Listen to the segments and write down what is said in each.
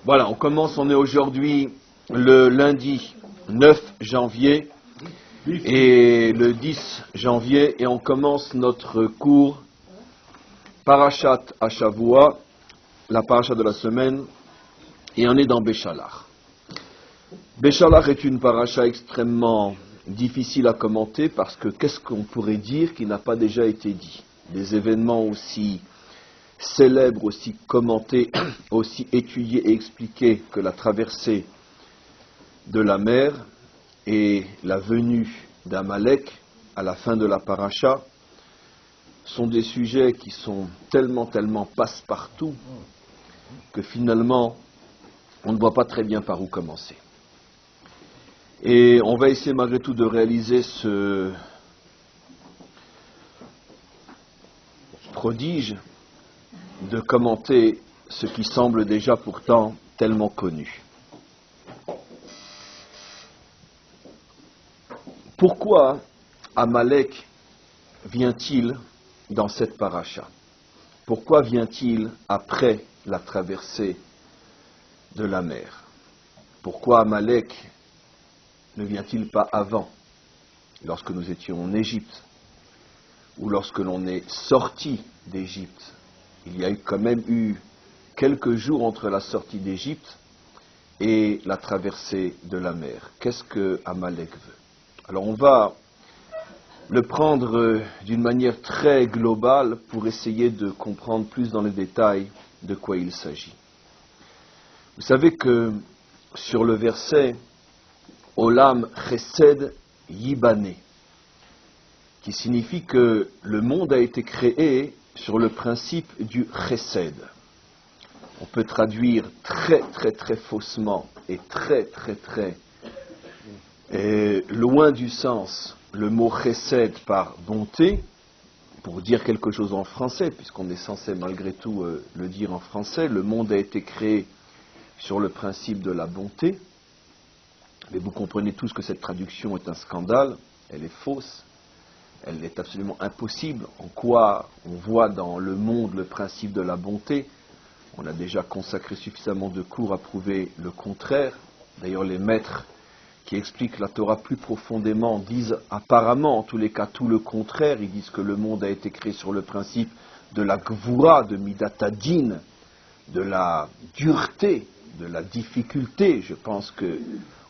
Voilà, on est aujourd'hui le lundi 9 janvier et le 10 janvier et on commence notre cours Parashat Hashavua, la paracha de la semaine, et on est dans Béchalach. Béchalach est une paracha extrêmement difficile à commenter parce que qu'est-ce qu'on pourrait dire qui n'a pas déjà été dit? Des événements aussi célèbres, aussi commentés, aussi étudiés et expliqués que la traversée de la mer et la venue d'Amalek à la fin de la paracha sont des sujets qui sont tellement passe-partout que finalement on ne voit pas très bien par où commencer. Et on va essayer malgré tout de réaliser ce prodige de commenter ce qui semble déjà pourtant tellement connu. Pourquoi Amalek vient-il dans cette paracha? Pourquoi vient-il après la traversée de la mer? Pourquoi Amalek ne vient-il pas avant, lorsque nous étions en Égypte, ou lorsque l'on est sorti d'Égypte? Il y a quand même eu quelques jours entre la sortie d'Égypte et la traversée de la mer. Qu'est-ce que Amalek veut? Alors on va le prendre d'une manière très globale pour essayer de comprendre plus dans les détails de quoi il s'agit. Vous savez que sur le verset Olam Chesed Yibane, qui signifie que le monde a été créé sur le principe du Chesed. On peut traduire très faussement et très loin du sens le mot Chesed par bonté, pour dire quelque chose en français, puisqu'on est censé malgré tout le dire en français. Le monde a été créé sur le principe de la bonté, mais vous comprenez tous que cette traduction est un scandale, elle est fausse. Elle est absolument impossible. En quoi on voit dans le monde le principe de la bonté? On a déjà consacré suffisamment de cours à prouver le contraire. D'ailleurs, les maîtres qui expliquent la Torah plus profondément disent apparemment, en tous les cas, tout le contraire. Ils disent que le monde a été créé sur le principe de la gvura, de midat hadin, de la dureté, de la difficulté. Je pense que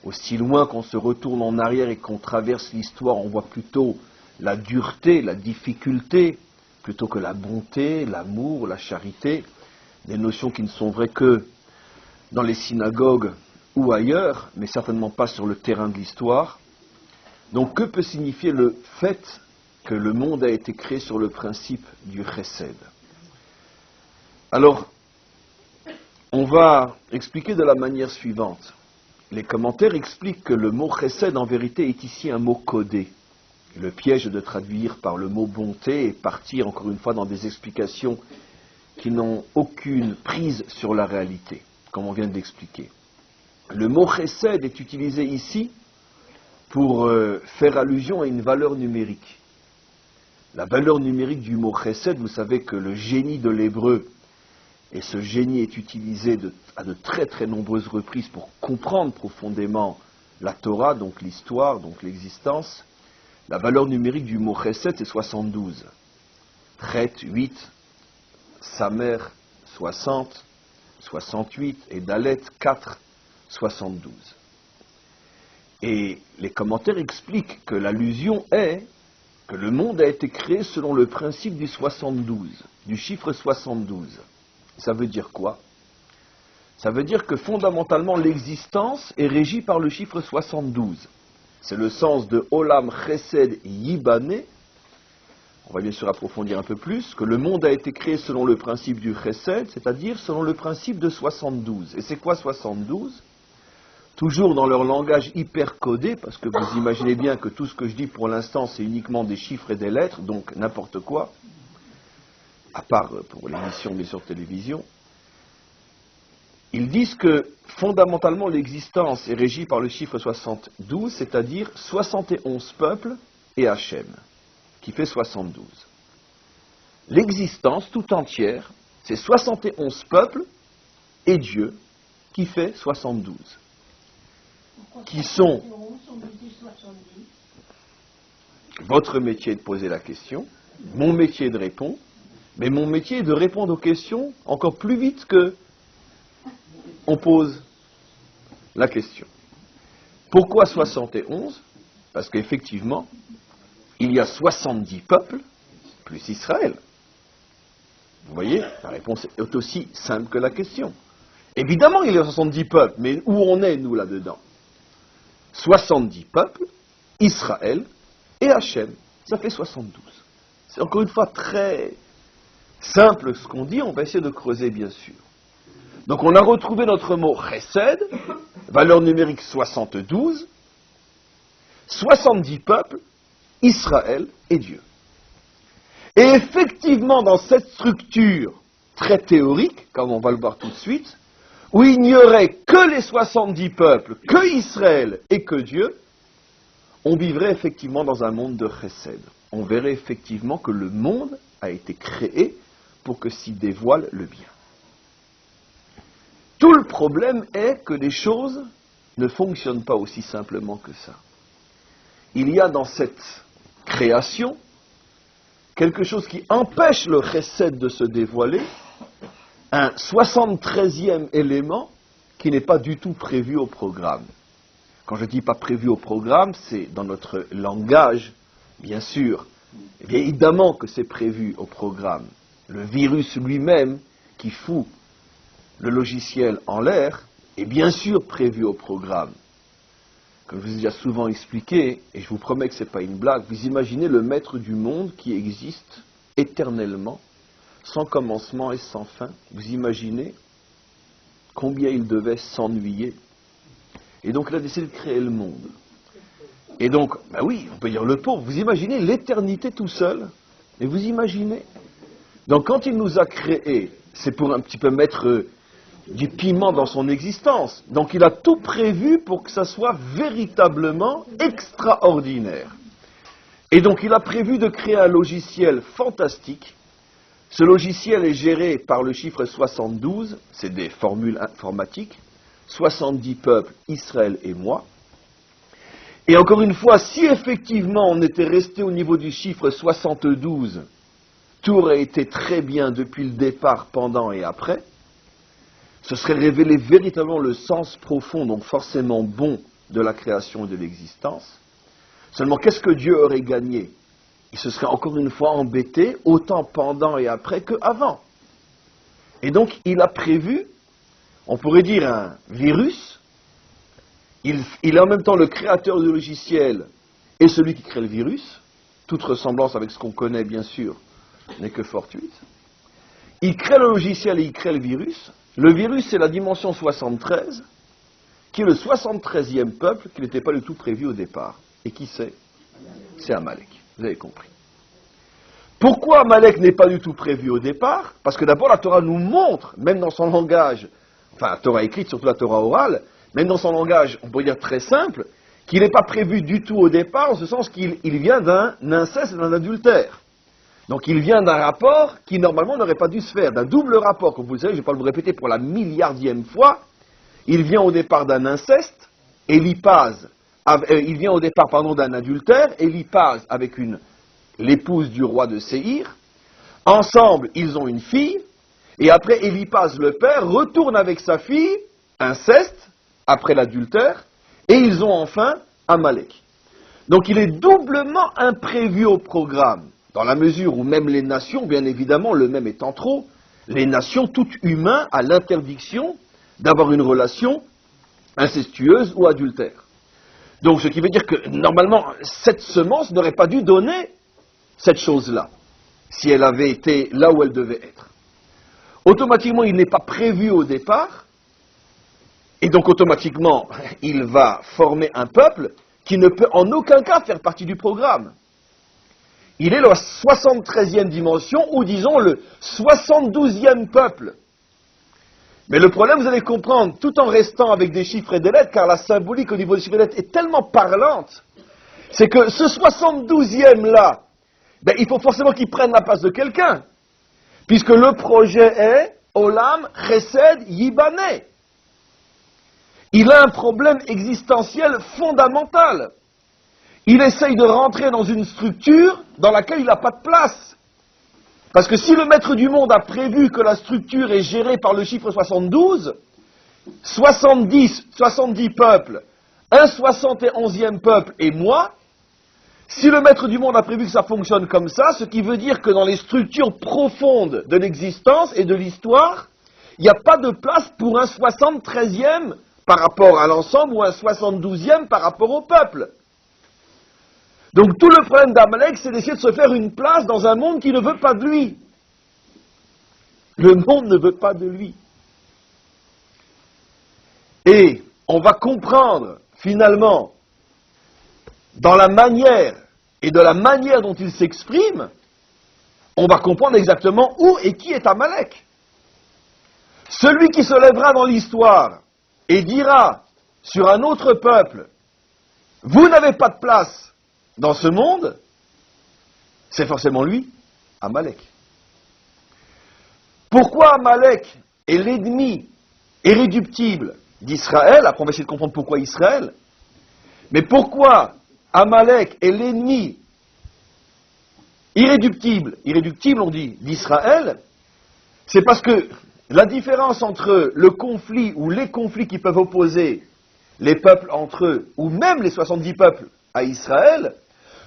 aussi loin qu'on se retourne en arrière et qu'on traverse l'histoire, on voit plutôt la dureté, la difficulté, plutôt que la bonté, l'amour, la charité, des notions qui ne sont vraies que dans les synagogues ou ailleurs, mais certainement pas sur le terrain de l'histoire. Donc que peut signifier le fait que le monde a été créé sur le principe du chesed? Alors, on va expliquer de la manière suivante. Les commentaires expliquent que le mot chesed en vérité est ici un mot codé. Le piège de traduire par le mot bonté et partir encore une fois dans des explications qui n'ont aucune prise sur la réalité, comme on vient de l'expliquer. Le mot chesed est utilisé ici pour faire allusion à une valeur numérique. La valeur numérique du mot chesed, vous savez que le génie de l'hébreu, et ce génie est utilisé à de très nombreuses reprises pour comprendre profondément la Torah, donc l'histoire, donc l'existence. La valeur numérique du mot chesed, c'est 72. Chet, 8, Samer, 60, 68, et Dalet, 4, 72. Et les commentaires expliquent que l'allusion est que le monde a été créé selon le principe du 72, du chiffre 72. Ça veut dire quoi? Ça veut dire que fondamentalement l'existence est régie par le chiffre 72. C'est le sens de Olam Chesed Yibane. On va bien sûr approfondir un peu plus, que le monde a été créé selon le principe du Chesed, c'est-à-dire selon le principe de 72. Et c'est quoi 72? Toujours dans leur langage hyper codé, parce que vous imaginez bien que tout ce que je dis pour l'instant, c'est uniquement des chiffres et des lettres, donc n'importe quoi, à part pour l'émission bien sûr télévision. Ils disent que fondamentalement l'existence est régie par le chiffre 72, c'est-à-dire 71 peuples et Hachem, qui fait 72. L'existence tout entière, c'est 71 peuples et Dieu, qui fait 72. Qui sont... Votre métier est de poser la question, mon métier est de répondre, mais mon métier est de répondre aux questions encore plus vite que on pose la question. Pourquoi 71 ? Parce qu'effectivement, il y a 70 peuples, plus Israël. Vous voyez, la réponse est aussi simple que la question. Évidemment, il y a 70 peuples, mais où on est, nous, là-dedans ? 70 peuples, Israël et Hachem. Ça fait 72. C'est encore une fois très simple ce qu'on dit, on va essayer de creuser, bien sûr. Donc on a retrouvé notre mot chesed, valeur numérique 72, 70 peuples, Israël et Dieu. Et effectivement, dans cette structure très théorique, comme on va le voir tout de suite, où il n'y aurait que les 70 peuples, que Israël et que Dieu, on vivrait effectivement dans un monde de chesed. On verrait effectivement que le monde a été créé pour que s'y dévoile le bien. Tout le problème est que les choses ne fonctionnent pas aussi simplement que ça. Il y a dans cette création quelque chose qui empêche le chesed de se dévoiler, un 73e élément qui n'est pas du tout prévu au programme. Quand je dis pas prévu au programme, c'est dans notre langage, bien sûr. Bien évidemment que c'est prévu au programme. Le virus lui-même qui fout le logiciel en l'air est bien sûr prévu au programme. Comme je vous ai déjà souvent expliqué, et je vous promets que ce n'est pas une blague, vous imaginez le maître du monde qui existe éternellement, sans commencement et sans fin. Vous imaginez combien il devait s'ennuyer. Et donc il a décidé de créer le monde. Et donc, ben oui, on peut dire le pauvre, vous imaginez l'éternité tout seul, et vous imaginez. Donc quand il nous a créés, c'est pour un petit peu mettre du piment dans son existence. Donc il a tout prévu pour que ça soit véritablement extraordinaire. Et donc il a prévu de créer un logiciel fantastique. Ce logiciel est géré par le chiffre 72, c'est des formules informatiques, 70 peuples, Israël et moi. Et encore une fois, si effectivement on était resté au niveau du chiffre 72, tout aurait été très bien depuis le départ, pendant et après, ce serait révélé véritablement le sens profond, donc forcément bon, de la création et de l'existence. Seulement, qu'est-ce que Dieu aurait gagné ? Il se serait encore une fois embêté, autant pendant et après qu'avant. Et donc, il a prévu, on pourrait dire un virus. Il est en même temps le créateur du logiciel et celui qui crée le virus. Toute ressemblance avec ce qu'on connaît, bien sûr, n'est que fortuite. Il crée le logiciel et il crée le virus. Le virus, c'est la dimension 73, qui est le 73e peuple qui n'était pas du tout prévu au départ. Et qui c'est ? C'est Amalek. Vous avez compris. Pourquoi Amalek n'est pas du tout prévu au départ ? Parce que d'abord, la Torah nous montre, même dans son langage, enfin la Torah écrite, surtout la Torah orale, même dans son langage, on peut dire très simple, qu'il n'est pas prévu du tout au départ, en ce sens qu'il vient d'un inceste et d'un adultère. Donc il vient d'un rapport qui normalement n'aurait pas dû se faire, d'un double rapport, comme vous le savez, je ne vais pas le répéter pour la milliardième fois. Il vient au départ d'un inceste, Éliphaz, il vient au départ d'un adultère, Éliphaz avec l'épouse du roi de Séhir. Ensemble, ils ont une fille, et après Éliphaz, le père, retourne avec sa fille, inceste, après l'adultère, et ils ont enfin Amalek. Donc il est doublement imprévu au programme, dans la mesure où même les nations, bien évidemment, le même étant trop, les nations, tout humain, a l'interdiction d'avoir une relation incestueuse ou adultère. Donc ce qui veut dire que, normalement, cette semence n'aurait pas dû donner cette chose-là, si elle avait été là où elle devait être. Automatiquement, il n'est pas prévu au départ, et donc automatiquement, il va former un peuple qui ne peut en aucun cas faire partie du programme. Il est la 73e dimension, ou disons le 72e peuple. Mais le problème, vous allez comprendre, tout en restant avec des chiffres et des lettres, car la symbolique au niveau des chiffres et des lettres est tellement parlante, c'est que ce 72e-là, il faut forcément qu'il prenne la place de quelqu'un. Puisque le projet est, Olam Chesed Yibane. Il a un problème existentiel fondamental. Il essaye de rentrer dans une structure dans laquelle il n'a pas de place. Parce que si le maître du monde a prévu que la structure est gérée par le chiffre 72, 70 peuples, un 71e peuple et moi, si le maître du monde a prévu que ça fonctionne comme ça, ce qui veut dire que dans les structures profondes de l'existence et de l'histoire, il n'y a pas de place pour un 73e par rapport à l'ensemble ou un 72e par rapport au peuple. Donc tout le problème d'Amalek, c'est d'essayer de se faire une place dans un monde qui ne veut pas de lui. Le monde ne veut pas de lui. Et on va comprendre, finalement, dans la manière et de la manière dont il s'exprime, on va comprendre exactement où et qui est Amalek. Celui qui se lèvera dans l'histoire et dira sur un autre peuple, vous n'avez pas de place dans ce monde, c'est forcément lui, Amalek. Pourquoi Amalek est l'ennemi irréductible d'Israël? Après on va essayer de comprendre pourquoi Israël. Mais pourquoi Amalek est l'ennemi irréductible on dit, d'Israël? C'est parce que la différence entre le conflit ou les conflits qui peuvent opposer les peuples entre eux, ou même les 70 peuples à Israël,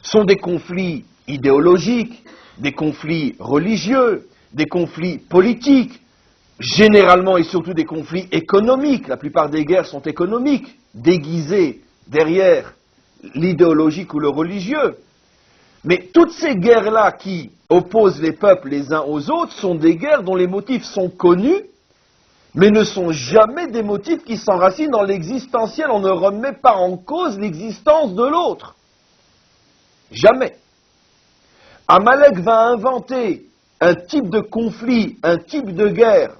sont des conflits idéologiques, des conflits religieux, des conflits politiques, généralement et surtout des conflits économiques. La plupart des guerres sont économiques, déguisées derrière l'idéologique ou le religieux. Mais toutes ces guerres-là qui opposent les peuples les uns aux autres sont des guerres dont les motifs sont connus, mais ne sont jamais des motifs qui s'enracinent dans l'existentiel. On ne remet pas en cause l'existence de l'autre. Jamais. Amalek va inventer un type de conflit, un type de guerre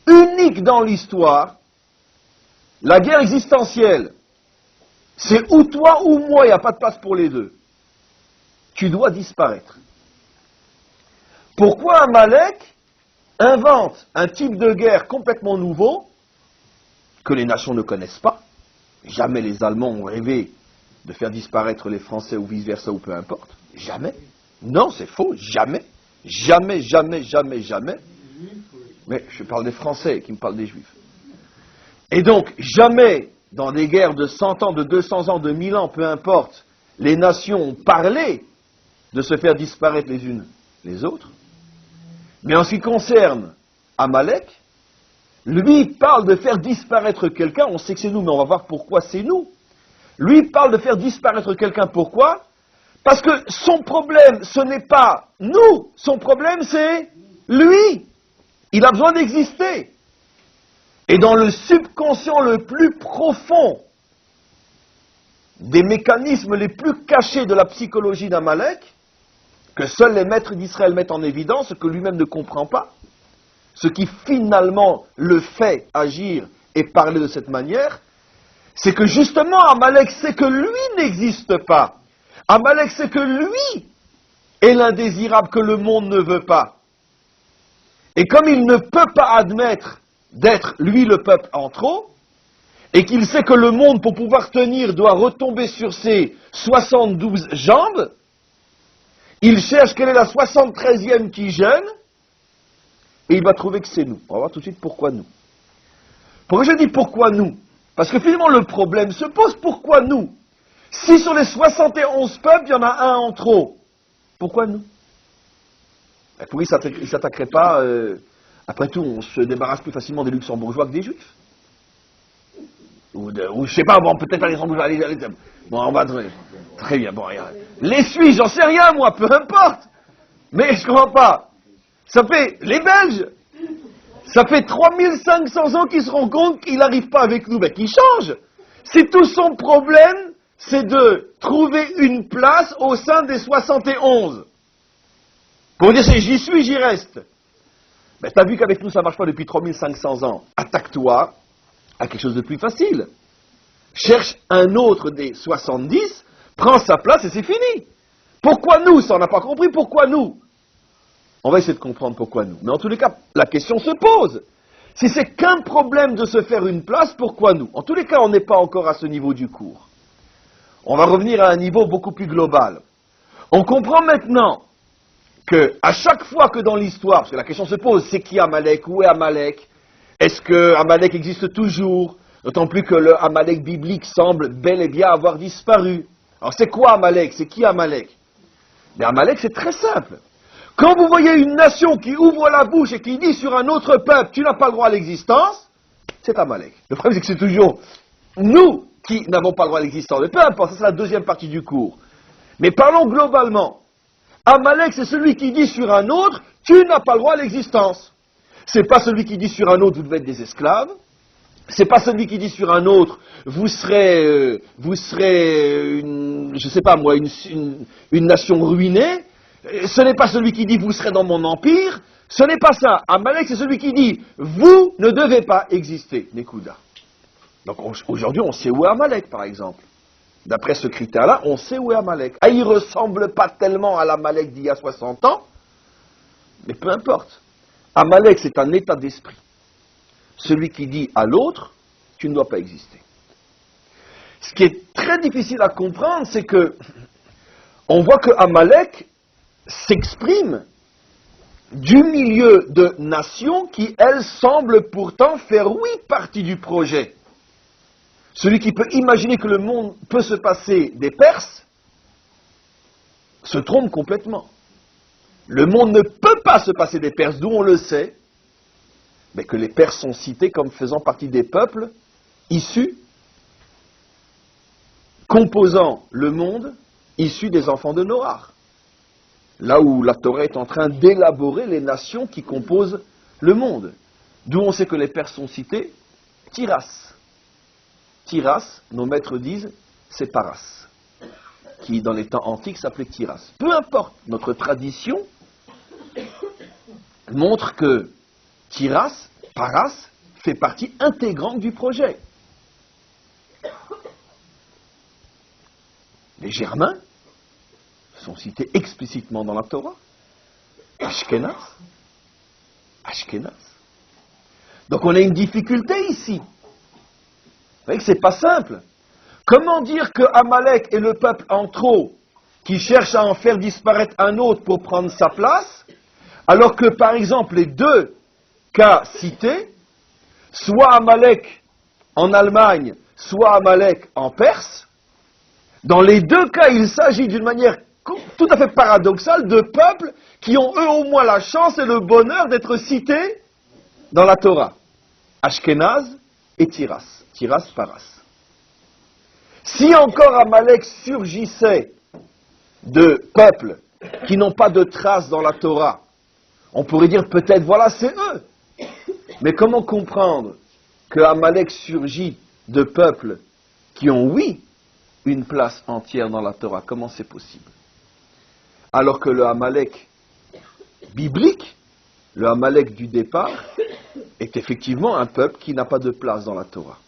unique dans l'histoire. La guerre existentielle, c'est ou toi ou moi, il n'y a pas de place pour les deux. Tu dois disparaître. Pourquoi Amalek invente un type de guerre complètement nouveau que les nations ne connaissent pas? Jamais les Allemands ont rêvé de faire disparaître les Français ou vice-versa ou peu importe. Jamais. Non, c'est faux. Jamais. Jamais, jamais, jamais, jamais. Mais je parle des Français qui me parlent des Juifs. Et donc, jamais, dans des guerres de 100 ans, de 200 ans, de 1000 ans, peu importe, les nations ont parlé de se faire disparaître les unes les autres. Mais en ce qui concerne Amalek, lui parle de faire disparaître quelqu'un. On sait que c'est nous, mais on va voir pourquoi c'est nous. Lui parle de faire disparaître quelqu'un. Pourquoi? Parce que son problème, ce n'est pas nous. Son problème, c'est lui. Il a besoin d'exister. Et dans le subconscient le plus profond des mécanismes les plus cachés de la psychologie d'Amalek, que seuls les maîtres d'Israël mettent en évidence, ce que lui-même ne comprend pas, ce qui finalement le fait agir et parler de cette manière, c'est que justement Amalek sait que lui n'existe pas. Amalek sait que lui est l'indésirable que le monde ne veut pas. Et comme il ne peut pas admettre d'être lui le peuple en trop, et qu'il sait que le monde pour pouvoir tenir doit retomber sur ses 72 jambes, il cherche quelle est la 73e qui gêne, et il va trouver que c'est nous. On va voir tout de suite pourquoi nous. Pourquoi je dis pourquoi nous? Parce que finalement le problème se pose, pourquoi nous? Si sur les 71 peuples, il y en a un en trop, pourquoi nous? Pourquoi il ne s'attaquerait pas, après tout, on se débarrasse plus facilement des luxembourgeois que des juifs. Ou je sais pas, bon, peut-être pas les luxembourgeois, allez, bon, on va très bien, bon, regarde. Les Suisses, j'en sais rien, moi, peu importe. Mais je comprends pas. Ça fait, les Belges, ça fait 3500 ans qu'ils se rendent compte qu'ils n'arrivent pas avec nous, ben qu'ils changent. Si tout son problème, c'est de trouver une place au sein des 71. Pour dire, j'y suis, j'y reste. Ben, t'as vu qu'avec nous, ça marche pas depuis 3500 ans. Attaque-toi à quelque chose de plus facile. Cherche un autre des 70, prends sa place et c'est fini. Pourquoi nous? Ça, on n'a pas compris. Pourquoi nous? On va essayer de comprendre pourquoi nous. Mais en tous les cas, la question se pose. Si c'est qu'un problème de se faire une place, pourquoi nous? En tous les cas, on n'est pas encore à ce niveau du cours. On va revenir à un niveau beaucoup plus global. On comprend maintenant que à chaque fois que dans l'histoire, parce que la question se pose, c'est qui Amalek? Où est Amalek? Est-ce que Amalek existe toujours? D'autant plus que le Amalek biblique semble bel et bien avoir disparu. Alors c'est quoi Amalek? C'est qui Amalek? Mais Amalek, c'est très simple. Quand vous voyez une nation qui ouvre la bouche et qui dit sur un autre peuple, tu n'as pas le droit à l'existence, c'est Amalek. Le problème, c'est que c'est toujours nous qui n'avons pas le droit à l'existence. Mais peu importe, ça c'est la deuxième partie du cours. Mais parlons globalement. Amalek, c'est celui qui dit sur un autre, tu n'as pas le droit à l'existence. C'est pas celui qui dit sur un autre, vous devez être des esclaves. C'est pas celui qui dit sur un autre, vous serez je sais pas moi, une nation ruinée. Ce n'est pas celui qui dit, vous serez dans mon empire. Ce n'est pas ça. Amalek, c'est celui qui dit, vous ne devez pas exister. Nekuda. Donc aujourd'hui, on sait où est Amalek, par exemple. D'après ce critère-là, on sait où est Amalek. Ah, il ne ressemble pas tellement à l'Amalek d'il y a 60 ans, mais peu importe. Amalek, c'est un état d'esprit. Celui qui dit à l'autre, tu ne dois pas exister. Ce qui est très difficile à comprendre, c'est que on voit que Amalek s'exprime du milieu de nations qui, elles, semblent pourtant faire, oui, partie du projet. Celui qui peut imaginer que le monde peut se passer des Perses se trompe complètement. Le monde ne peut pas se passer des Perses, d'où on le sait, mais que les Perses sont cités comme faisant partie des peuples issus, composant le monde, issus des enfants de Noach. Là où la Torah est en train d'élaborer les nations qui composent le monde. D'où on sait que les Perses sont cités, Tiras. Tiras, nos maîtres disent, c'est Paras, qui dans les temps antiques s'appelait Tiras. Peu importe, notre tradition montre que Tiras, Paras, fait partie intégrante du projet. Les Germains sont cités explicitement dans la Torah. Ashkenaz. Donc on a une difficulté ici. Vous voyez que c'est pas simple. Comment dire que Amalek est le peuple en trop qui cherche à en faire disparaître un autre pour prendre sa place, alors que par exemple les deux cas cités, soit Amalek en Allemagne, soit Amalek en Perse, dans les deux cas il s'agit d'une manière tout à fait paradoxale de peuples qui ont eux au moins la chance et le bonheur d'être cités dans la Torah. Ashkenaz et Tiras. Tiras, Paras. Si encore Amalek surgissait de peuples qui n'ont pas de traces dans la Torah, on pourrait dire peut-être voilà c'est eux. Mais comment comprendre que Amalek surgit de peuples qui ont oui une place entière dans la Torah? Comment c'est possible? Alors que le Amalek biblique, le Amalek du départ, est effectivement un peuple qui n'a pas de place dans la Torah.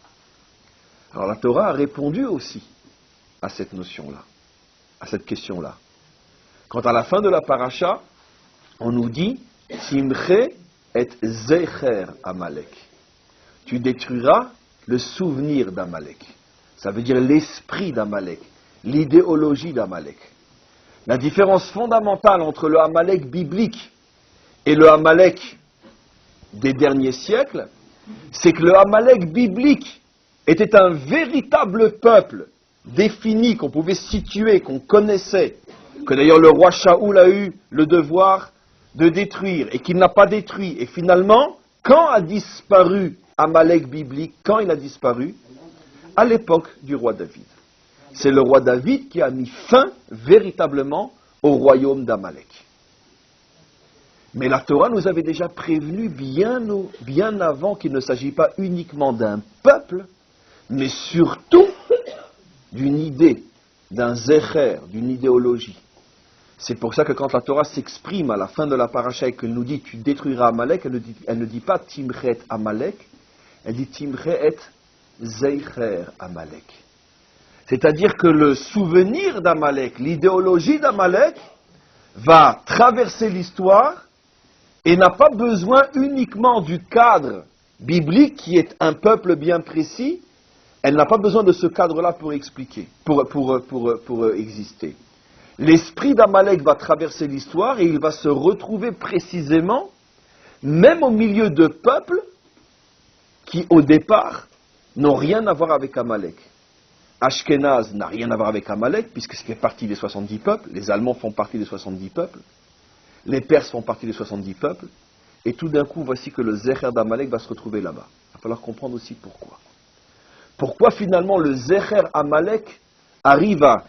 Alors la Torah a répondu aussi à cette notion-là, à cette question-là. Quand à la fin de la paracha, on nous dit « Timche et zecher Amalek ». Tu détruiras le souvenir d'Amalek. Ça veut dire l'esprit d'Amalek, l'idéologie d'Amalek. La différence fondamentale entre le Amalek biblique et le Amalek des derniers siècles, c'est que le Amalek biblique était un véritable peuple défini, qu'on pouvait situer, qu'on connaissait, que d'ailleurs le roi Shaoul a eu le devoir de détruire et qu'il n'a pas détruit. Et finalement, quand a disparu Amalek biblique? Quand il a disparu? À l'époque du roi David. C'est le roi David qui a mis fin véritablement au royaume d'Amalek. Mais la Torah nous avait déjà prévenu bien avant qu'il ne s'agit pas uniquement d'un peuple, mais surtout d'une idée, d'un zecher, d'une idéologie. C'est pour ça que quand la Torah s'exprime à la fin de la paracha et qu'elle nous dit « tu détruiras Amalek », elle ne dit pas « timchet Amalek », elle dit « timchet zeicher Amalek ». C'est-à-dire que le souvenir d'Amalek, l'idéologie d'Amalek, va traverser l'histoire et n'a pas besoin uniquement du cadre biblique qui est un peuple bien précis. Elle n'a pas besoin de ce cadre-là pour expliquer, pour exister. L'esprit d'Amalek va traverser l'histoire et il va se retrouver précisément, même au milieu de peuples qui, au départ, n'ont rien à voir avec Amalek. Ashkenaz n'a rien à voir avec Amalek, puisque c'est fait partie des 70 peuples. Les Allemands font partie des 70 peuples. Les Perses font partie des 70 peuples. Et tout d'un coup, voici que le Zecher d'Amalek va se retrouver là-bas. Il va falloir comprendre aussi pourquoi. Pourquoi finalement le Zecher Amalek arrive à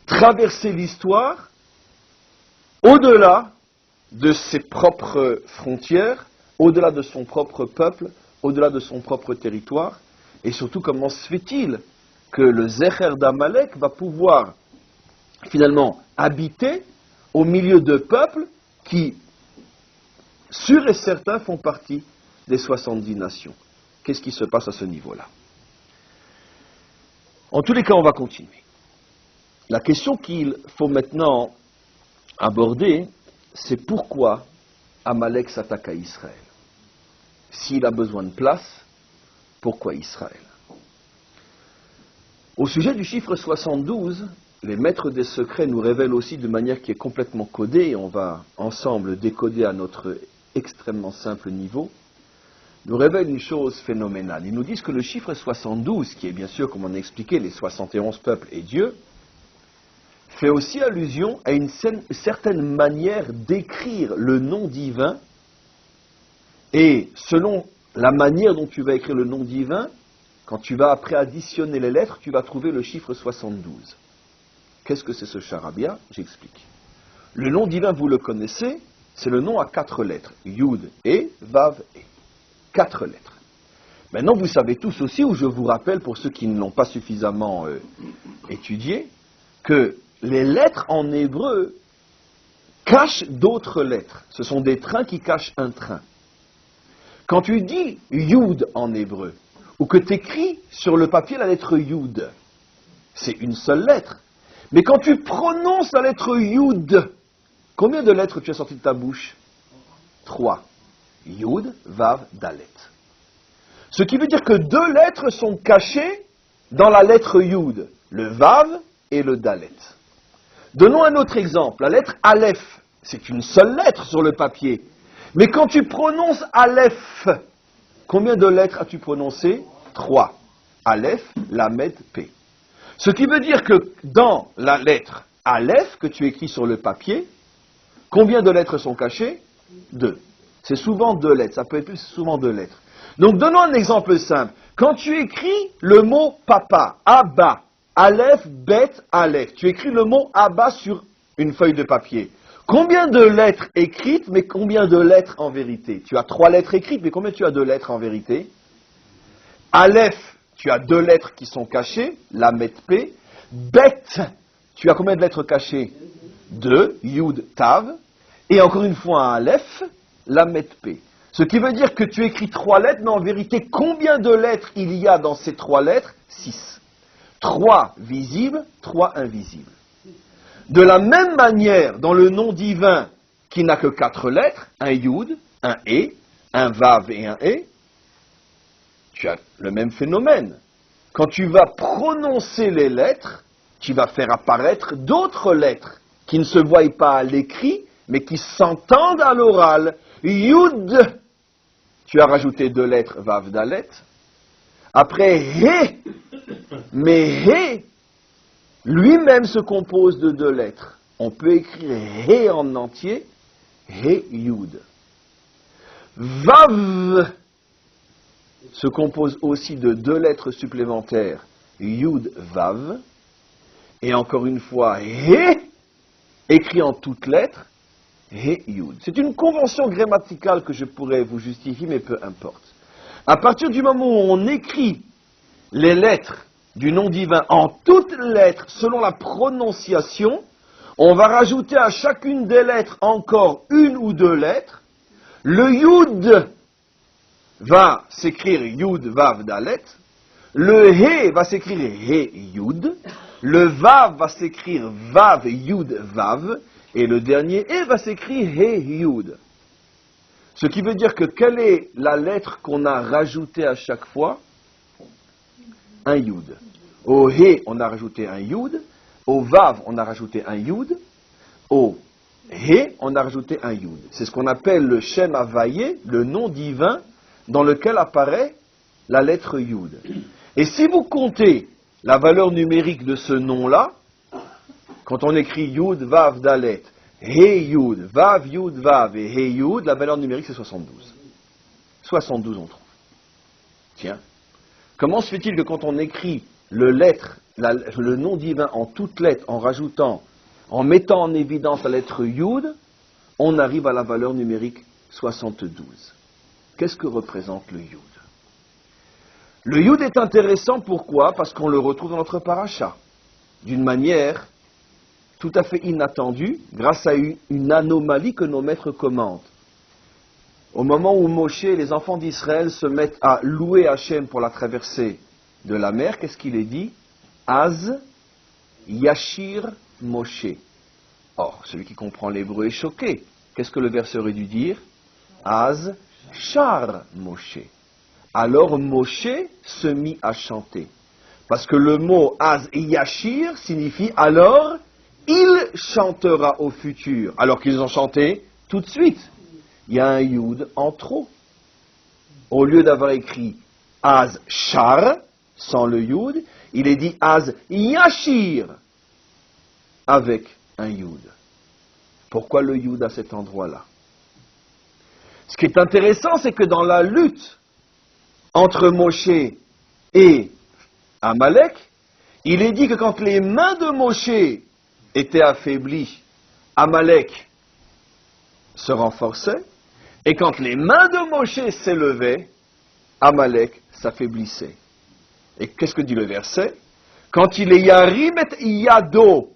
traverser l'histoire au-delà de ses propres frontières, au-delà de son propre peuple, au-delà de son propre territoire, et surtout comment se fait-il que le Zecher d'Amalek va pouvoir finalement habiter au milieu de peuples qui, sûrs et certains, font partie des 70 nations. Qu'est-ce qui se passe à ce niveau-là? En tous les cas, on va continuer. La question qu'il faut maintenant aborder, c'est pourquoi Amalek s'attaque à Israël. S'il a besoin de place, pourquoi Israël? Au sujet du chiffre 72, les maîtres des secrets nous révèlent aussi de manière qui est complètement codée, et on va ensemble décoder à notre extrêmement simple niveau, nous révèlent une chose phénoménale. Ils nous disent que le chiffre 72, qui est bien sûr, comme on a expliqué, les 71 peuples et Dieu, fait aussi allusion à une certaine manière d'écrire le nom divin, et selon la manière dont tu vas écrire le nom divin, quand tu vas après additionner les lettres, tu vas trouver le chiffre 72. Qu'est-ce que c'est ce charabia? J'explique. Le nom divin, vous le connaissez, c'est le nom à 4 lettres. Yud, E, Vav, E. 4 lettres. Maintenant, vous savez tous aussi, ou je vous rappelle pour ceux qui ne l'ont pas suffisamment étudié, que les lettres en hébreu cachent d'autres lettres. Ce sont des trains qui cachent un train. Quand tu dis Yud en hébreu, ou que tu écris sur le papier la lettre Yud, c'est une seule lettre. Mais quand tu prononces la lettre Yud, combien de lettres tu as sorti de ta bouche? 3. Yud, Vav, Dalet. Ce qui veut dire que 2 lettres sont cachées dans la lettre Yud, le Vav et le Dalet. Donnons un autre exemple. La lettre Aleph, c'est une seule lettre sur le papier. Mais quand tu prononces Aleph, combien de lettres as-tu prononcé? 3. Aleph, Lamed, P. Ce qui veut dire que dans la lettre Aleph que tu écris sur le papier, combien de lettres sont cachées? 2. C'est souvent 2 lettres, ça peut être plus souvent 2 lettres. Donc donnons un exemple simple. Quand tu écris le mot papa, Abba, Aleph, Bet, Aleph, tu écris le mot Abba sur une feuille de papier. Combien de lettres écrites, mais combien de lettres en vérité? Tu as 3 lettres écrites, mais combien tu as de lettres en vérité? Aleph, tu as 2 lettres qui sont cachées, Lamed, P. Bet, tu as combien de lettres cachées? 2, Yud, Tav. Et encore une fois, Aleph, Lamed, P. Ce qui veut dire que tu écris 3 lettres, mais en vérité, combien de lettres il y a dans ces 3 lettres? 6. 3 visibles, 3 invisibles. De la même manière, dans le nom divin qui n'a que 4 lettres, un Yud, un E, un Vav et un E, tu as le même phénomène. Quand tu vas prononcer les lettres, tu vas faire apparaître d'autres lettres qui ne se voient pas à l'écrit, mais qui s'entendent à l'oral. Yud, tu as rajouté 2 lettres, Vav, Dalet. Après, He, mais He, lui-même se compose de 2 lettres. On peut écrire He en entier, He, Yud. Vav se compose aussi de 2 lettres supplémentaires, Yud, Vav. Et encore une fois, He, écrit en toutes lettres, He, Yud. C'est une convention grammaticale que je pourrais vous justifier, mais peu importe. À partir du moment où on écrit les lettres du nom divin en toutes lettres selon la prononciation, on va rajouter à chacune des lettres encore 1 ou 2 lettres. Le Yud va s'écrire Yud, Vav, Dalet. Le He va s'écrire He, Yud. Le Vav va s'écrire Vav, Yud, Vav. Et le dernier E va s'écrire He, Yud. Ce qui veut dire que quelle est la lettre qu'on a rajoutée à chaque fois? Un yud. Au he, on a rajouté un yud. Au vav, on a rajouté un yud. Au he, on a rajouté un yud. C'est ce qu'on appelle le Shem Havaye, le nom divin dans lequel apparaît la lettre yud. Et si vous comptez la valeur numérique de ce nom-là, quand on écrit yud, vav, dalet, he yud, vav yud, vav et he yud, la valeur numérique c'est 72. 72 on trouve. Tiens, comment se fait-il que quand on écrit le nom divin en toutes lettres, en rajoutant, en mettant en évidence la lettre yud, on arrive à la valeur numérique 72? Qu'est-ce que représente le yud? Le yud est intéressant, pourquoi? Parce qu'on le retrouve dans notre paracha, d'une manière tout à fait inattendue, grâce à une anomalie que nos maîtres commentent. Au moment où Moshe et les enfants d'Israël se mettent à louer Hachem pour la traversée de la mer, qu'est-ce qu'il est dit? Az Yashir Moshe. Or, celui qui comprend l'hébreu est choqué. Qu'est-ce que le verset aurait dû dire? Az Shar Moshe. Alors Moshe se mit à chanter. Parce que le mot Az Yashir signifie alors il chantera au futur. Alors qu'ils ont chanté tout de suite. Il y a un yud en trop. Au lieu d'avoir écrit Az Shar, sans le yud, il est dit Az Yashir, avec un yud. Pourquoi le yud à cet endroit-là? Ce qui est intéressant, c'est que dans la lutte entre Moshe et Amalek, il est dit que quand les mains de Moshe étaient affaiblies, Amalek se renforçait, et quand les mains de Moshe s'élevaient, Amalek s'affaiblissait. Et qu'est-ce que dit le verset? Quand il est Yarim et Yado,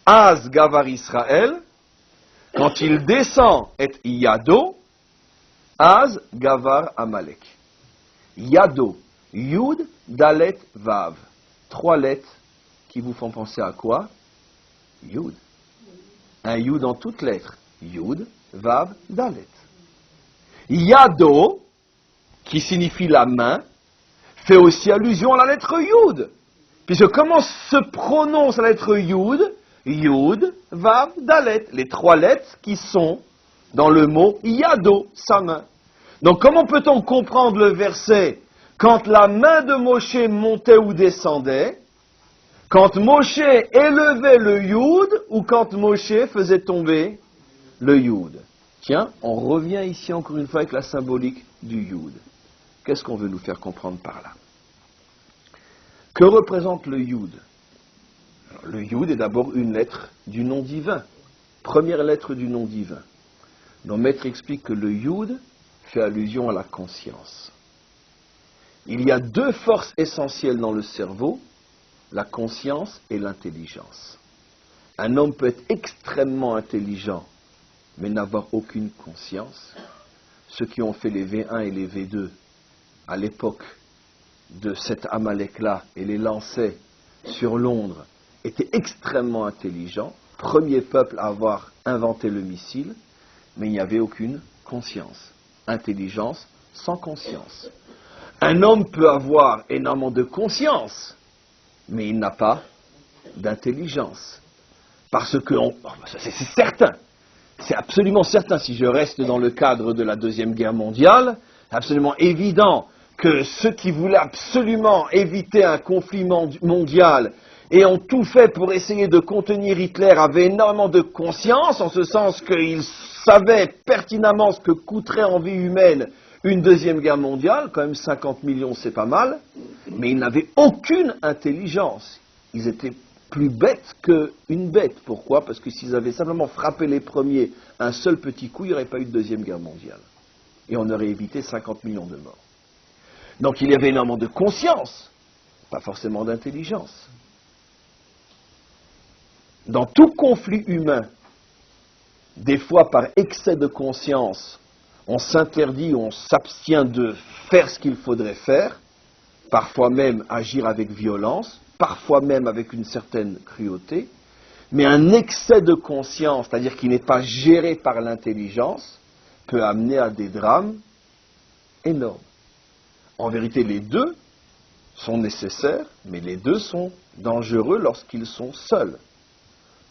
Az Gavar Israël, quand il descend et Yado, Az Gavar Amalek. Yado, Yud, Dalet, Vav. 3 lettres qui vous font penser à quoi? Yud. Un Yud en toutes lettres. Yud, Vav, Dalet. Yado, qui signifie la main, fait aussi allusion à la lettre Yud. Puisque comment se prononce la lettre Yud? Yud, Vav, Dalet. Les 3 lettres qui sont dans le mot Yado, sa main. Donc comment peut-on comprendre le verset quand la main de Moshe montait ou descendait, quand Moshe élevait le Yud ou quand Moshe faisait tomber le Yud? Tiens, on revient ici encore une fois avec la symbolique du Yud. Qu'est-ce qu'on veut nous faire comprendre par là? Que représente le Yud? Alors, le Yud est d'abord une lettre du nom divin. Première lettre du nom divin. Nos maîtres expliquent que le Yud fait allusion à la conscience. Il y a 2 forces essentielles dans le cerveau, la conscience et l'intelligence. Un homme peut être extrêmement intelligent, mais n'avoir aucune conscience. Ceux qui ont fait les V1 et les V2 à l'époque de cet Amalek-là et les lançaient sur Londres étaient extrêmement intelligents, premier peuple à avoir inventé le missile, mais il n'y avait aucune conscience. Intelligence sans conscience. Un homme peut avoir énormément de conscience, mais il n'a pas d'intelligence. Parce que, c'est certain, c'est absolument certain, si je reste dans le cadre de la Deuxième Guerre mondiale, absolument évident que ceux qui voulaient absolument éviter un conflit mondial et ont tout fait pour essayer de contenir Hitler avaient énormément de conscience, en ce sens qu'ils savaient pertinemment ce que coûterait en vie humaine une deuxième guerre mondiale, quand même 50 millions c'est pas mal, mais ils n'avaient aucune intelligence. Ils étaient plus bêtes qu'une bête. Pourquoi? Parce que s'ils avaient simplement frappé les premiers un seul petit coup, il n'y aurait pas eu de deuxième guerre mondiale. Et on aurait évité 50 millions de morts. Donc il y avait énormément de conscience, pas forcément d'intelligence. Dans tout conflit humain, des fois par excès de conscience, on s'interdit, on s'abstient de faire ce qu'il faudrait faire, parfois même agir avec violence, parfois même avec une certaine cruauté, mais un excès de conscience, c'est-à-dire qui n'est pas géré par l'intelligence, peut amener à des drames énormes. En vérité, les deux sont nécessaires, mais les deux sont dangereux lorsqu'ils sont seuls.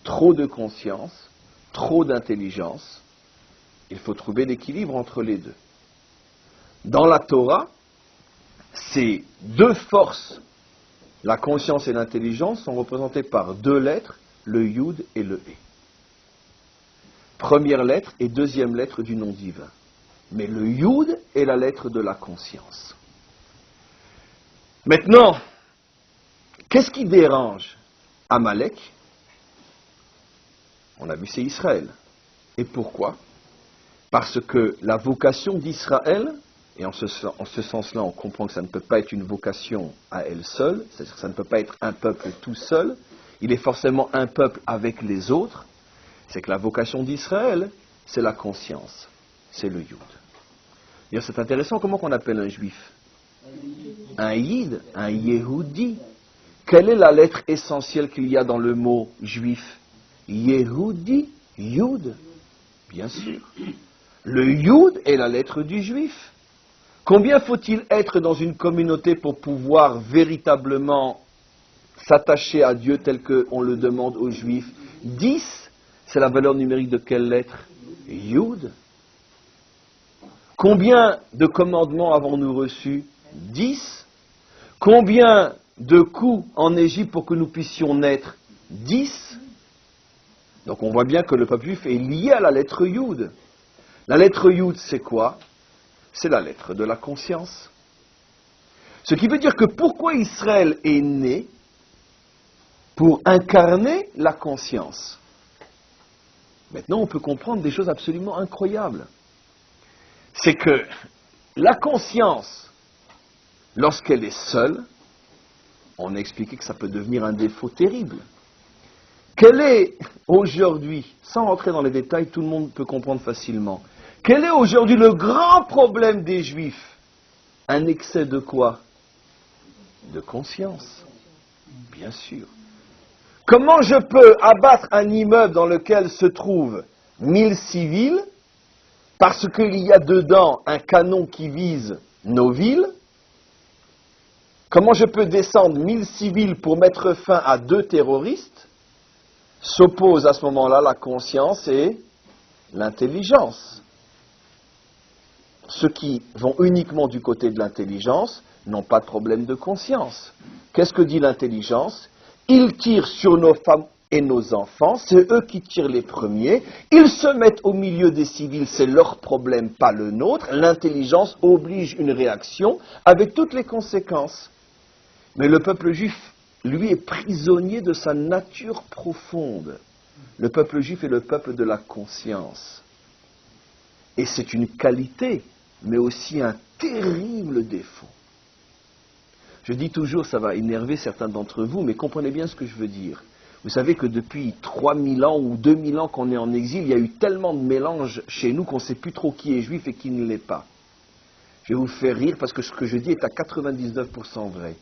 Trop de conscience, trop d'intelligence, il faut trouver l'équilibre entre les deux. Dans la Torah, ces deux forces, la conscience et l'intelligence, sont représentées par deux lettres, le Yud et le He. Première lettre et deuxième lettre du nom divin. Mais le Yud est la lettre de la conscience. Maintenant, qu'est-ce qui dérange Amalek? On a vu, c'est Israël. Et pourquoi? Parce que la vocation d'Israël, et en ce sens-là, on comprend que ça ne peut pas être une vocation à elle seule, c'est-à-dire que ça ne peut pas être un peuple tout seul, il est forcément un peuple avec les autres, c'est que la vocation d'Israël, c'est la conscience, c'est le Yud. D'ailleurs, c'est intéressant, comment qu'on appelle un juif? Un Yid, un Yehudi. Quelle est la lettre essentielle qu'il y a dans le mot juif? Yehudi, Yud, bien sûr. Le Yud est la lettre du juif. Combien faut-il être dans une communauté pour pouvoir véritablement s'attacher à Dieu tel qu'on le demande aux juifs? 10, c'est la valeur numérique de quelle lettre? Yud. Combien de commandements avons-nous reçus? 10. Combien de coups en Égypte pour que nous puissions naître? 10. Donc on voit bien que le peuple juif est lié à la lettre Yud. La lettre Yud, c'est quoi? C'est la lettre de la conscience. Ce qui veut dire que pourquoi Israël est né? Pour incarner la conscience. Maintenant, on peut comprendre des choses absolument incroyables. C'est que la conscience, lorsqu'elle est seule, on a expliqué que ça peut devenir un défaut terrible. Quel est aujourd'hui, sans rentrer dans les détails, tout le monde peut comprendre facilement, quel est aujourd'hui le grand problème des Juifs? Un excès de quoi? De conscience, bien sûr. Comment je peux abattre un immeuble dans lequel se trouvent 1000 civils parce qu'il y a dedans un canon qui vise nos villes? Comment je peux descendre 1000 civils pour mettre fin à 2 terroristes? S'oppose à ce moment-là la conscience et l'intelligence. Ceux qui vont uniquement du côté de l'intelligence n'ont pas de problème de conscience. Qu'est-ce que dit l'intelligence? Ils tirent sur nos femmes et nos enfants, c'est eux qui tirent les premiers. Ils se mettent au milieu des civils, c'est leur problème, pas le nôtre. L'intelligence oblige une réaction avec toutes les conséquences. Mais le peuple juif, lui, est prisonnier de sa nature profonde. Le peuple juif est le peuple de la conscience. Et c'est une qualité, mais aussi un terrible défaut. Je dis toujours, ça va énerver certains d'entre vous, mais comprenez bien ce que je veux dire. Vous savez que depuis 3000 ans ou 2000 ans qu'on est en exil, il y a eu tellement de mélanges chez nous qu'on ne sait plus trop qui est juif et qui ne l'est pas. Je vais vous faire rire parce que ce que je dis est à 99% vrai.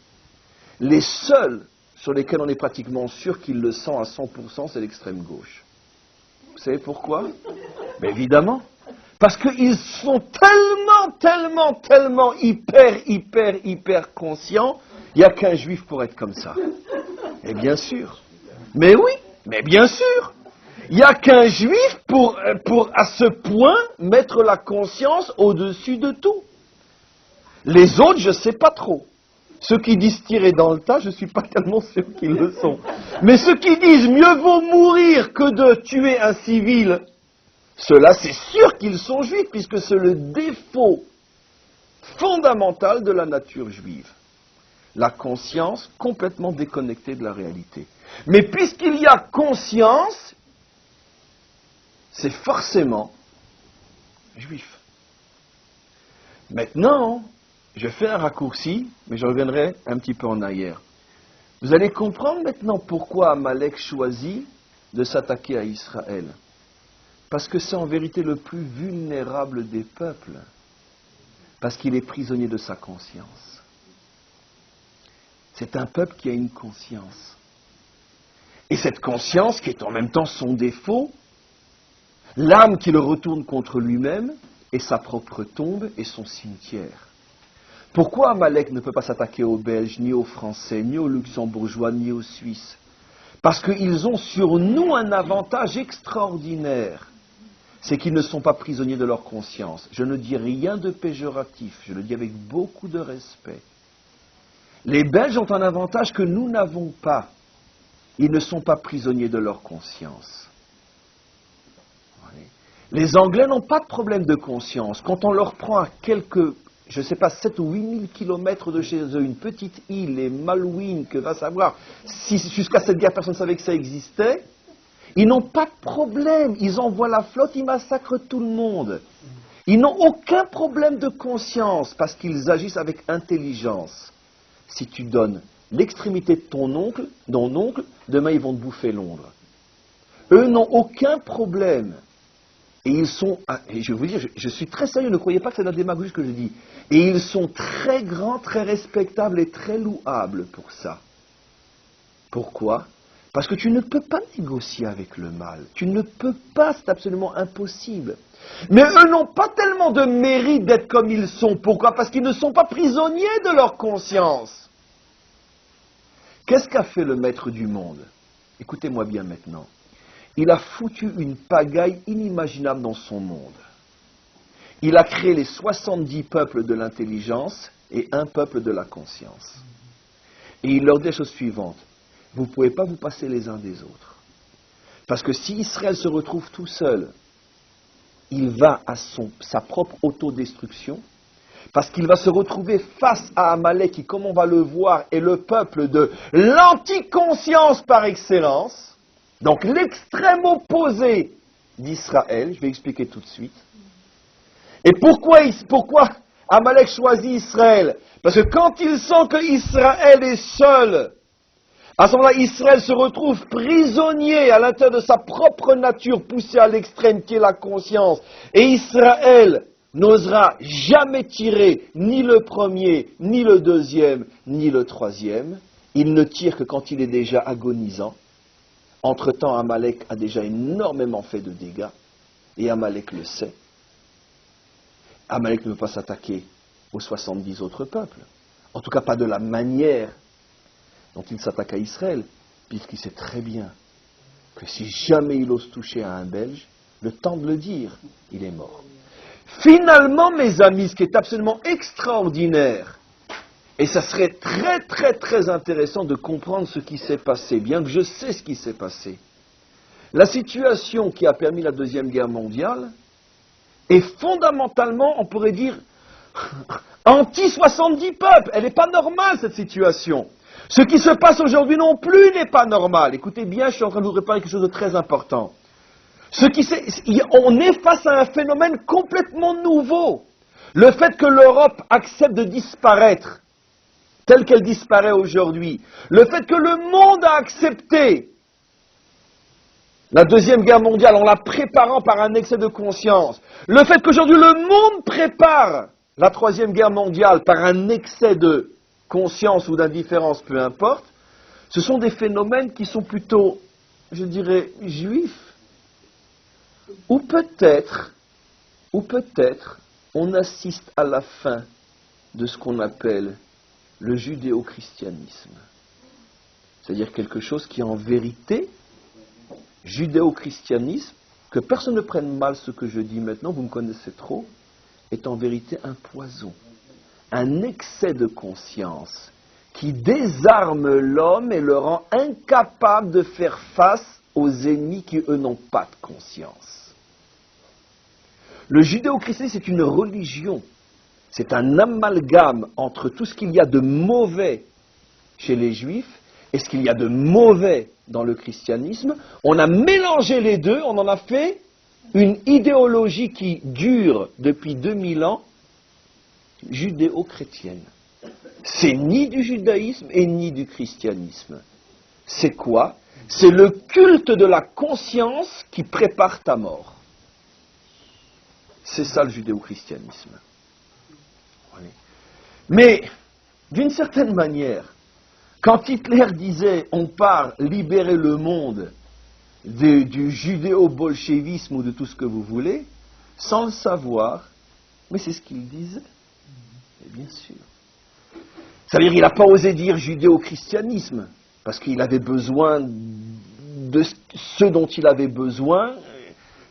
Les seuls sur lesquels on est pratiquement sûr qu'ils le sont à 100%, c'est l'extrême gauche. Vous savez pourquoi? Mais évidemment. Parce qu'ils sont tellement hyper conscients, il n'y a qu'un juif pour être comme ça. Et bien sûr. Mais oui, mais bien sûr. Il n'y a qu'un juif pour à ce point mettre la conscience au-dessus de tout. Les autres, je ne sais pas trop. Ceux qui disent tirer dans le tas, je ne suis pas tellement sûr qu'ils le sont. Mais ceux qui disent mieux vaut mourir que de tuer un civil, ceux-là, c'est sûr qu'ils sont juifs, puisque c'est le défaut fondamental de la nature juive. La conscience complètement déconnectée de la réalité. Mais puisqu'il y a conscience, c'est forcément juif. Maintenant, je fais un raccourci, mais je reviendrai un petit peu en arrière. Vous allez comprendre maintenant pourquoi Amalek choisit de s'attaquer à Israël. Parce que c'est en vérité le plus vulnérable des peuples. Parce qu'il est prisonnier de sa conscience. C'est un peuple qui a une conscience. Et cette conscience, qui est en même temps son défaut, l'âme qui le retourne contre lui-même, est sa propre tombe et son cimetière. Pourquoi Amalek ne peut pas s'attaquer aux Belges, ni aux Français, ni aux Luxembourgeois, ni aux Suisses? Parce qu'ils ont sur nous un avantage extraordinaire. C'est qu'ils ne sont pas prisonniers de leur conscience. Je ne dis rien de péjoratif, je le dis avec beaucoup de respect. Les Belges ont un avantage que nous n'avons pas. Ils ne sont pas prisonniers de leur conscience. Les Anglais n'ont pas de problème de conscience. Quand on leur prend à quelques, je ne sais pas, 7 ou 8 000 kilomètres de chez eux, une petite île, les Malouines, que va savoir, si jusqu'à cette guerre personne ne savait que ça existait, ils n'ont pas de problème. Ils envoient la flotte, ils massacrent tout le monde. Ils n'ont aucun problème de conscience parce qu'ils agissent avec intelligence. Si tu donnes l'extrémité de ton oncle, demain ils vont te bouffer Londres. Eux n'ont aucun problème. Et ils sont, et je vais vous dire, je suis très sérieux, ne croyez pas que c'est de la démagogie que je dis. Et ils sont très grands, très respectables et très louables pour ça. Pourquoi? Parce que tu ne peux pas négocier avec le mal. Tu ne peux pas, c'est absolument impossible. Mais eux n'ont pas tellement de mérite d'être comme ils sont. Pourquoi? Parce qu'ils ne sont pas prisonniers de leur conscience. Qu'est-ce qu'a fait le maître du monde? Écoutez-moi bien maintenant. Il a foutu une pagaille inimaginable dans son monde. Il a créé les 70 peuples de l'intelligence et un peuple de la conscience. Et il leur dit la chose suivante. Vous ne pouvez pas vous passer les uns des autres. Parce que si Israël se retrouve tout seul, il va à sa propre autodestruction, parce qu'il va se retrouver face à Amalek, qui, comme on va le voir, est le peuple de l'anticonscience par excellence, donc l'extrême opposé d'Israël. Je vais expliquer tout de suite. Et pourquoi Amalek choisit Israël? Parce que quand il sent que Israël est seul, à ce moment-là, Israël se retrouve prisonnier à l'intérieur de sa propre nature, poussé à l'extrême qui est la conscience. Et Israël n'osera jamais tirer ni le premier, ni le deuxième, ni le troisième. Il ne tire que quand il est déjà agonisant. Entre-temps, Amalek a déjà énormément fait de dégâts, et Amalek le sait. Amalek ne veut pas s'attaquer aux 70 autres peuples, en tout cas pas de la manière dont il s'attaque à Israël, puisqu'il sait très bien que si jamais il ose toucher à un Belge, le temps de le dire, il est mort. Finalement, mes amis, ce qui est absolument extraordinaire, et ça serait très très très intéressant de comprendre ce qui s'est passé, bien que je sais ce qui s'est passé. La situation qui a permis la Deuxième Guerre mondiale est fondamentalement, on pourrait dire, anti-70 peuples. Elle n'est pas normale, cette situation. Ce qui se passe aujourd'hui non plus n'est pas normal. Écoutez bien, je suis en train de vous préparer quelque chose de très important. On est face à un phénomène complètement nouveau. Le fait que l'Europe accepte de disparaître, telle qu'elle disparaît aujourd'hui, le fait que le monde a accepté la Deuxième Guerre mondiale en la préparant par un excès de conscience, le fait qu'aujourd'hui le monde prépare la Troisième Guerre mondiale par un excès de conscience ou d'indifférence, peu importe, ce sont des phénomènes qui sont plutôt, je dirais, juifs. Ou peut-être, on assiste à la fin de ce qu'on appelle le judéo-christianisme. C'est-à-dire quelque chose qui, en vérité, judéo-christianisme, que personne ne prenne mal ce que je dis maintenant, vous me connaissez trop, est en vérité un poison, un excès de conscience qui désarme l'homme et le rend incapable de faire face aux ennemis qui, eux, n'ont pas de conscience. Le judéo-christianisme, c'est une religion. C'est un amalgame entre tout ce qu'il y a de mauvais chez les Juifs et ce qu'il y a de mauvais dans le christianisme. On a mélangé les deux, on en a fait une idéologie qui dure depuis 2000 ans, judéo-chrétienne. C'est ni du judaïsme et ni du christianisme. C'est quoi? C'est le culte de la conscience qui prépare ta mort. C'est ça le judéo-christianisme. Mais, d'une certaine manière, quand Hitler disait « on part libérer le monde du judéo-bolchevisme ou de tout ce que vous voulez », sans le savoir, Mais c'est ce qu'il disait. Et bien sûr. Ça veut dire qu'il n'a pas osé dire judéo-christianisme, parce qu'il avait besoin de ce dont il avait besoin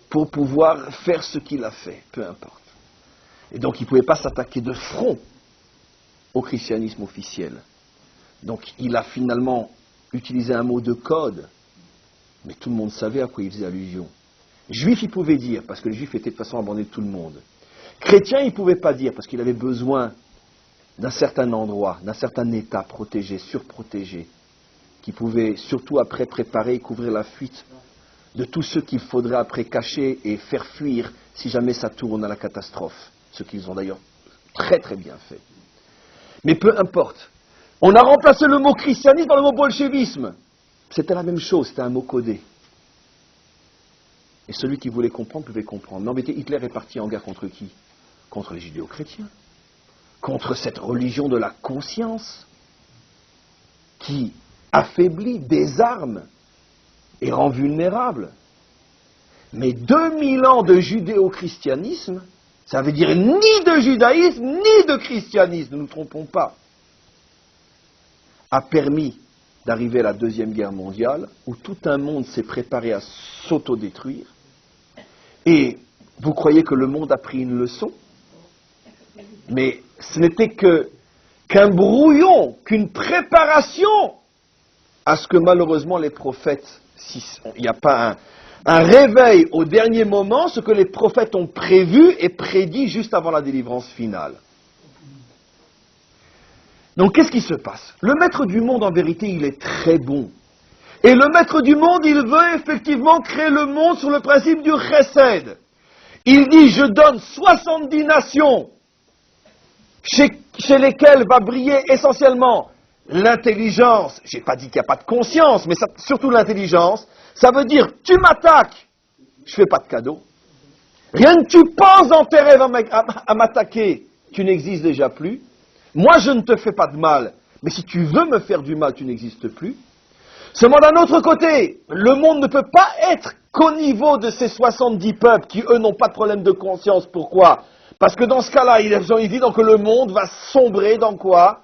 pour pouvoir faire ce qu'il a fait, peu importe. Et donc il ne pouvait pas s'attaquer de front au christianisme officiel. Donc il a finalement utilisé un mot de code, mais tout le monde savait à quoi il faisait allusion. Juif, il pouvait dire, parce que les juifs étaient de toute façon abandonnés de tout le monde. Chrétien, il ne pouvait pas dire, parce qu'il avait besoin d'un certain endroit, d'un certain état protégé, surprotégé, qui pouvait surtout après préparer et couvrir la fuite de tous ceux qu'il faudrait après cacher et faire fuir si jamais ça tourne à la catastrophe. Ce qu'ils ont d'ailleurs très très bien fait. Mais peu importe. On a remplacé le mot christianisme par le mot bolchevisme. C'était la même chose, c'était un mot codé. Et celui qui voulait comprendre pouvait comprendre. Mais en vérité, Hitler est parti en guerre contre qui? Contre les judéo-chrétiens. Contre cette religion de la conscience qui affaiblit, désarme et rend vulnérable. Mais 2000 ans de judéo-christianisme, ça veut dire ni de judaïsme, ni de christianisme, ne nous trompons pas, a permis d'arriver à la Deuxième Guerre mondiale, où tout un monde s'est préparé à s'autodétruire. Et vous croyez que le monde a pris une leçon? Mais ce n'était qu'un brouillon, qu'une préparation à ce que malheureusement les prophètes, il n'y a pas un réveil au dernier moment, ce que les prophètes ont prévu et prédit juste avant la délivrance finale. Donc qu'est-ce qui se passe? Le maître du monde, en vérité, il est très bon. Et le maître du monde, il veut effectivement créer le monde sur le principe du chesed. Il dit, je donne 70 nations chez lesquelles va briller essentiellement l'intelligence. Je n'ai pas dit qu'il n'y a pas de conscience, mais surtout l'intelligence. Ça veut dire, tu m'attaques, je ne fais pas de cadeau. Rien que tu penses dans tes rêves à m'attaquer, tu n'existes déjà plus. Moi, je ne te fais pas de mal, mais si tu veux me faire du mal, tu n'existes plus. Seulement d'un autre côté, le monde ne peut pas être qu'au niveau de ces 70 peuples qui, eux, n'ont pas de problème de conscience. Pourquoi? Parce que dans ce cas-là, il est évident que le monde va sombrer dans quoi?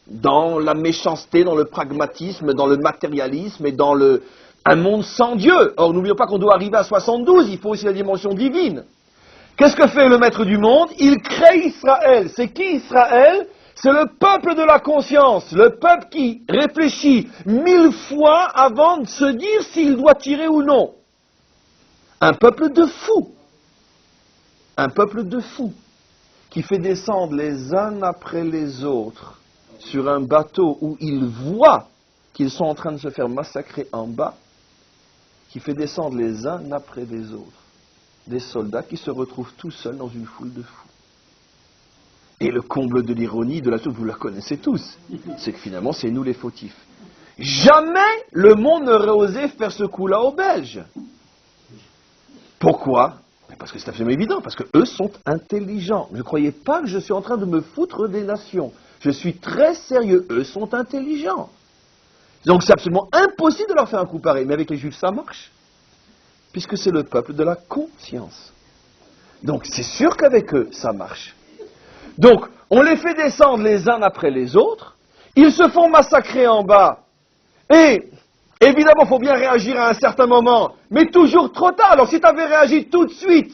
Dans la méchanceté, dans le pragmatisme, dans le matérialisme et dans un monde sans Dieu. Or, n'oublions pas qu'on doit arriver à 72, il faut aussi la dimension divine. Qu'est-ce que fait le maître du monde? Il crée Israël. C'est qui Israël? C'est le peuple de la conscience, le peuple qui réfléchit 1000 fois avant de se dire s'il doit tirer ou non. Un peuple de fous. Un peuple de fous qui fait descendre les uns après les autres sur un bateau où ils voient qu'ils sont en train de se faire massacrer en bas, qui fait descendre les uns après les autres des soldats qui se retrouvent tout seuls dans une foule de fous. Et le comble de l'ironie de la chose, vous la connaissez tous, c'est que finalement c'est nous les fautifs. Jamais le monde n'aurait osé faire ce coup-là aux Belges. Pourquoi? Parce que c'est absolument évident, parce qu'eux sont intelligents. Ne croyez pas que je suis en train de me foutre des nations. Je suis très sérieux, eux sont intelligents. Donc c'est absolument impossible de leur faire un coup pareil. Mais avec les Juifs, ça marche. Puisque c'est le peuple de la conscience. Donc c'est sûr qu'avec eux, ça marche. Donc, on les fait descendre les uns après les autres, ils se font massacrer en bas, et évidemment, il faut bien réagir à un certain moment, mais toujours trop tard. Alors si tu avais réagi tout de suite,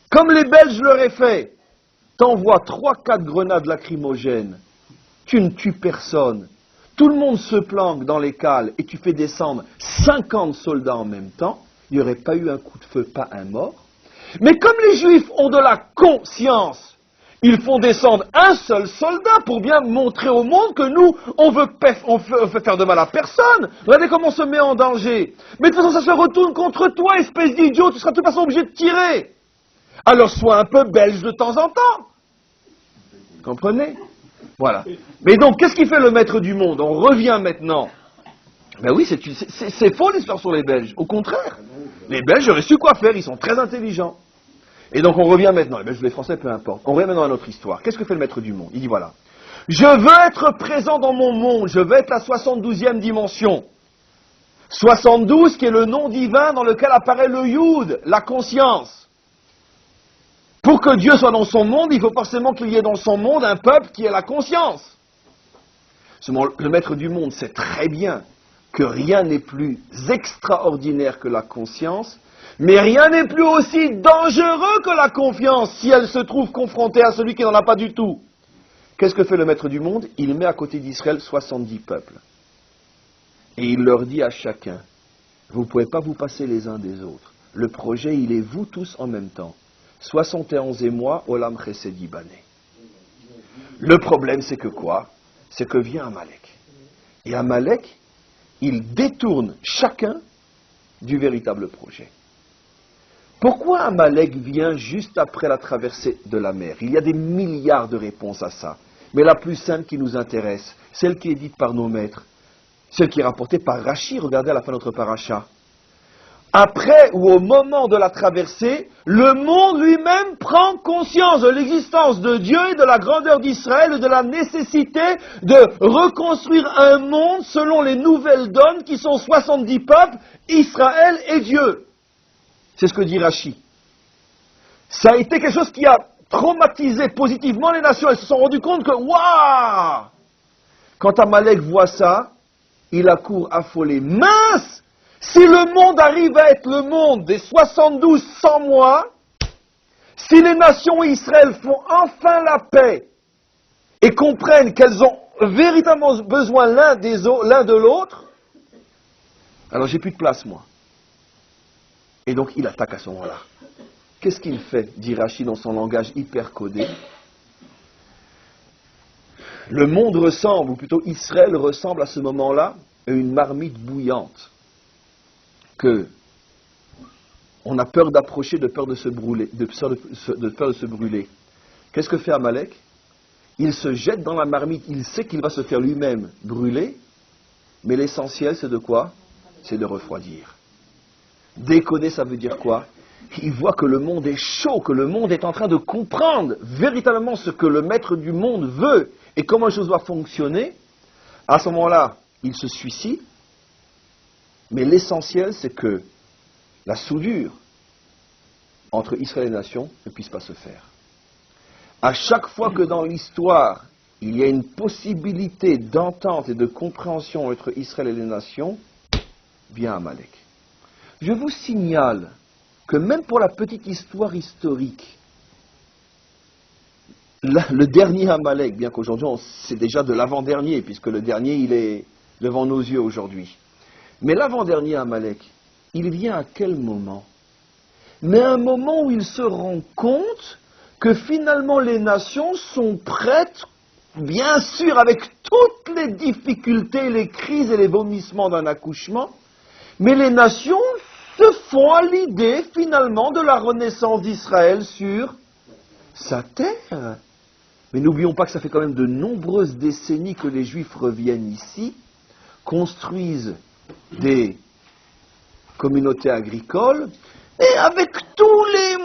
comme les Belges l'auraient fait, t'envoies 3-4 grenades lacrymogènes, tu ne tues personne, tout le monde se planque dans les cales, et tu fais descendre 50 soldats en même temps, il n'y aurait pas eu un coup de feu, pas un mort. Mais comme les Juifs ont de la conscience, ils font descendre un seul soldat pour bien montrer au monde que nous, on veut faire de mal à personne. Regardez comment on se met en danger. Mais de toute façon, ça se retourne contre toi, espèce d'idiot, tu seras de toute façon obligé de tirer. Alors sois un peu belge de temps en temps. Comprenez? Voilà. Mais donc, qu'est-ce qui fait le maître du monde? On revient maintenant. Ben oui, c'est faux l'histoire sur les Belges. Au contraire. Les Belges auraient su quoi faire, ils sont très intelligents. Et donc on revient maintenant, les Belges, les Français, peu importe. On revient maintenant à notre histoire. Qu'est-ce que fait le maître du monde? Il dit voilà. Je veux être présent dans mon monde, je veux être la 72e dimension. 72 qui est le nom divin dans lequel apparaît le Yud, la conscience. Pour que Dieu soit dans son monde, il faut forcément qu'il y ait dans son monde un peuple qui ait la conscience. Seulement, le maître du monde sait très bien que rien n'est plus extraordinaire que la conscience, mais rien n'est plus aussi dangereux que la confiance si elle se trouve confrontée à celui qui n'en a pas du tout. Qu'est-ce que fait le maître du monde? Il met à côté d'Israël 70 peuples. Et il leur dit à chacun, vous ne pouvez pas vous passer les uns des autres. Le projet, il est vous tous en même temps. 71 et moi, Olam Chesed Bané. Le problème, c'est que quoi? C'est que vient Amalek. Et Amalek, il détourne chacun du véritable projet. Pourquoi Amalek vient juste après la traversée de la mer? Il y a des milliards de réponses à ça. Mais la plus simple qui nous intéresse, celle qui est dite par nos maîtres, celle qui est rapportée par Rashi, regardez à la fin de notre paracha. Après ou au moment de la traversée, le monde lui-même prend conscience de l'existence de Dieu et de la grandeur d'Israël et de la nécessité de reconstruire un monde selon les nouvelles donnes qui sont 70 peuples, Israël et Dieu. C'est ce que dit Rashi. Ça a été quelque chose qui a traumatisé positivement les nations. Elles se sont rendues compte que, waouh! Quand Amalek voit ça, il accourt affolé. Mince! Si le monde arrive à être le monde des 72 sans moi, si les nations Israël font enfin la paix et comprennent qu'elles ont véritablement besoin l'un de l'autre, alors j'ai plus de place, moi. Et donc il attaque à ce moment-là. Qu'est-ce qu'il fait, dit Rashi dans son langage hyper codé? Le monde ressemble, ou plutôt Israël ressemble à ce moment-là à une marmite bouillante que on a peur d'approcher, de peur de se brûler, de peur de se brûler. Qu'est-ce que fait Amalek? Il se jette dans la marmite, il sait qu'il va se faire lui-même brûler, mais l'essentiel c'est de quoi? C'est de refroidir. Déconner, ça veut dire quoi? Il voit que le monde est chaud, que le monde est en train de comprendre véritablement ce que le maître du monde veut et comment les choses doivent fonctionner. À ce moment-là, il se suicide, mais l'essentiel c'est que la soudure entre Israël et les nations ne puisse pas se faire. À chaque fois que dans l'histoire, il y a une possibilité d'entente et de compréhension entre Israël et les nations, vient Amalek. Je vous signale que même pour la petite histoire historique, le dernier Amalek, bien qu'aujourd'hui c'est déjà de l'avant-dernier, puisque le dernier il est devant nos yeux aujourd'hui, mais l'avant-dernier Amalek, il vient à quel moment? Mais à un moment où il se rend compte que finalement les nations sont prêtes, bien sûr avec toutes les difficultés, les crises et les vomissements d'un accouchement, mais les nations se font à l'idée finalement de la renaissance d'Israël sur sa terre. Mais n'oublions pas que ça fait quand même de nombreuses décennies que les Juifs reviennent ici, construisent des communautés agricoles, et avec tous les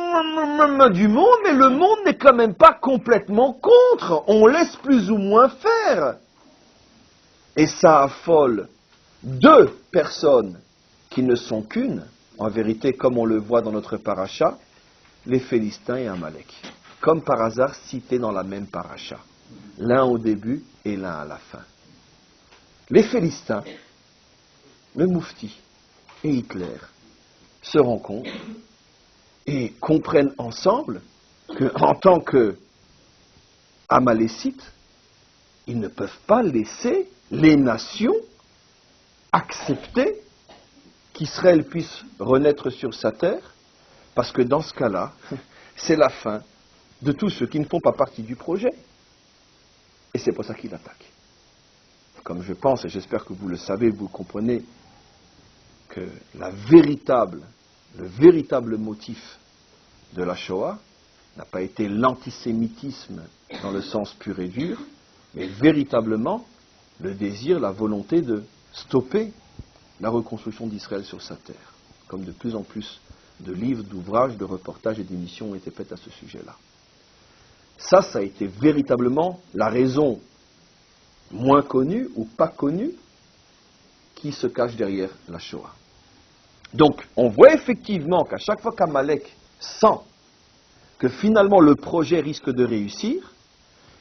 du monde, mais le monde n'est quand même pas complètement contre. On laisse plus ou moins faire. Et ça affole deux personnes qui ne sont qu'une, en vérité, comme on le voit dans notre paracha, les Philistins et Amalek. Comme par hasard cités dans la même paracha. L'un au début et l'un à la fin. Les Philistins, le Moufti et Hitler se rencontrent et comprennent ensemble qu'en tant que Amalécites, ils ne peuvent pas laisser les nations accepter qu'Israël puisse renaître sur sa terre, parce que dans ce cas-là, c'est la fin de tous ceux qui ne font pas partie du projet. Et c'est pour ça qu'il attaque. Comme je pense, et j'espère que vous le savez, vous comprenez, que le véritable motif de la Shoah n'a pas été l'antisémitisme dans le sens pur et dur, mais véritablement le désir, la volonté de stopper la reconstruction d'Israël sur sa terre, comme de plus en plus de livres, d'ouvrages, de reportages et d'émissions ont été faits à ce sujet-là. Ça a été véritablement la raison moins connue ou pas connue qui se cache derrière la Shoah. Donc, on voit effectivement qu'à chaque fois qu'Amalek sent que finalement le projet risque de réussir,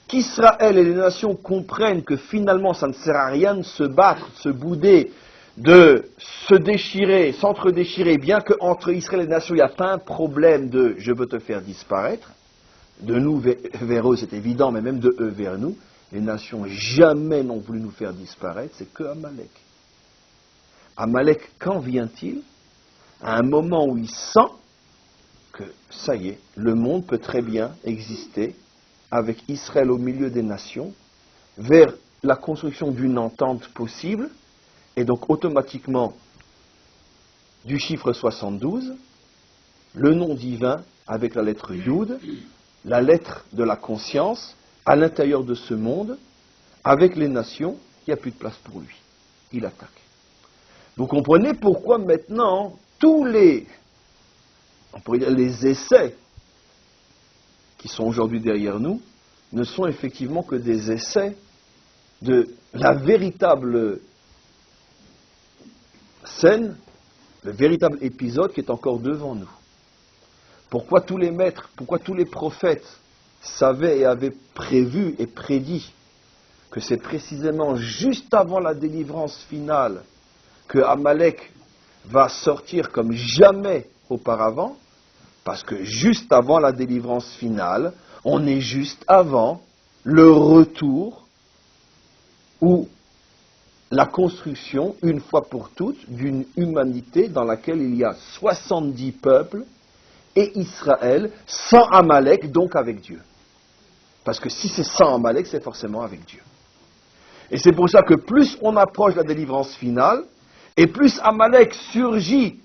qu'Israël et les nations comprennent que finalement ça ne sert à rien de se battre, de se bouder, de se déchirer, s'entre-déchirer, bien qu'entre Israël et les nations il n'y a pas un problème de « je veux te faire disparaître », de nous vers eux c'est évident, mais même de eux vers nous, les nations jamais n'ont voulu nous faire disparaître, c'est que Amalek. Amalek, quand vient-il? À un moment où il sent que, ça y est, le monde peut très bien exister avec Israël au milieu des nations, vers la construction d'une entente possible, et donc automatiquement, du chiffre 72, le nom divin avec la lettre Yud, la lettre de la conscience, à l'intérieur de ce monde, avec les nations, il n'y a plus de place pour lui. Il attaque. Vous comprenez pourquoi maintenant, tous les, on pourrait dire les essais qui sont aujourd'hui derrière nous, ne sont effectivement que des essais de la véritable scène, le véritable épisode qui est encore devant nous. Pourquoi tous les maîtres, pourquoi tous les prophètes savaient et avaient prévu et prédit que c'est précisément juste avant la délivrance finale que Amalek va sortir comme jamais auparavant, parce que juste avant la délivrance finale, on est juste avant le retour ou la construction, une fois pour toutes, d'une humanité dans laquelle il y a 70 peuples et Israël sans Amalek, donc avec Dieu. Parce que si c'est sans Amalek, c'est forcément avec Dieu. Et c'est pour ça que plus on approche de la délivrance finale, et plus Amalek surgit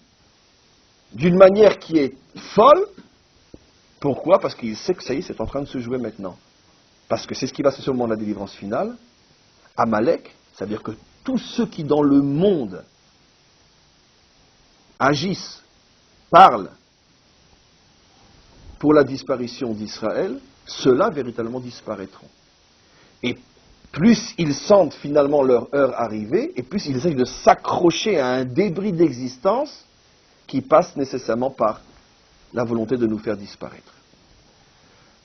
d'une manière qui est folle. Pourquoi? Parce qu'il sait que ça y est, c'est en train de se jouer maintenant. Parce que c'est ce qui va se passer au moment de la délivrance finale. Amalek, c'est-à-dire que tous ceux qui dans le monde agissent, parlent pour la disparition d'Israël, ceux-là véritablement disparaîtront. Et plus ils sentent finalement leur heure arriver, et plus ils essayent de s'accrocher à un débris d'existence qui passe nécessairement par la volonté de nous faire disparaître.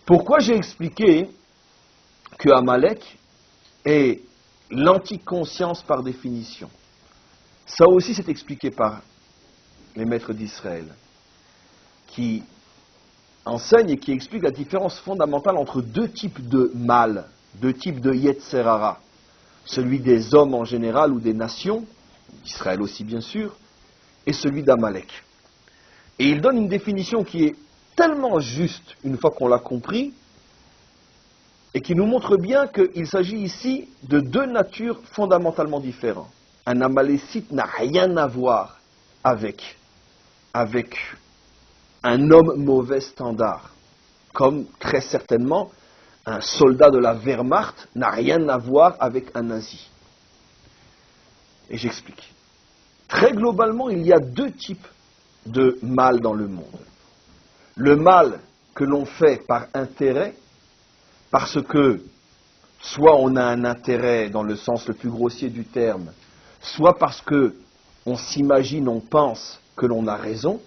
Pourquoi j'ai expliqué que Amalek est l'anticonscience par définition? Ça aussi c'est expliqué par les maîtres d'Israël, qui enseignent et qui expliquent la différence fondamentale entre deux types de mal, deux types de Yetzer Hara, celui des hommes en général ou des nations, Israël aussi bien sûr, et celui d'Amalek. Et il donne une définition qui est tellement juste une fois qu'on l'a compris, et qui nous montre bien qu'il s'agit ici de deux natures fondamentalement différentes. Un Amalécite n'a rien à voir avec un homme mauvais standard, comme très certainement un soldat de la Wehrmacht n'a rien à voir avec un nazi. Et j'explique. Très globalement, il y a deux types de mal dans le monde. Le mal que l'on fait par intérêt, parce que soit on a un intérêt dans le sens le plus grossier du terme, soit parce que on s'imagine, on pense que l'on a raison,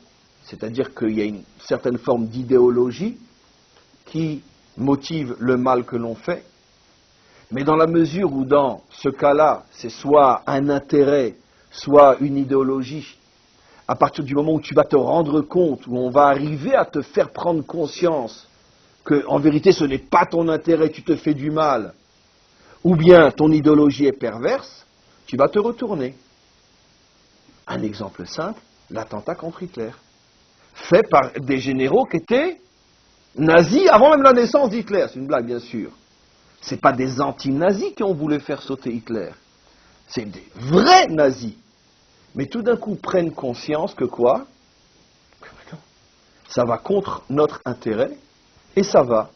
c'est-à-dire qu'il y a une certaine forme d'idéologie qui motive le mal que l'on fait, mais dans la mesure où dans ce cas-là, c'est soit un intérêt, soit une idéologie, à partir du moment où tu vas te rendre compte, où on va arriver à te faire prendre conscience que, en vérité, ce n'est pas ton intérêt, tu te fais du mal, ou bien ton idéologie est perverse, tu vas te retourner. Un exemple simple, l'attentat contre Hitler, fait par des généraux qui étaient nazis avant même la naissance d'Hitler. C'est une blague, bien sûr. Ce n'est pas des anti-nazis qui ont voulu faire sauter Hitler. C'est des vrais nazis. Mais tout d'un coup prennent conscience que quoi? Ça va contre notre intérêt, et ça va.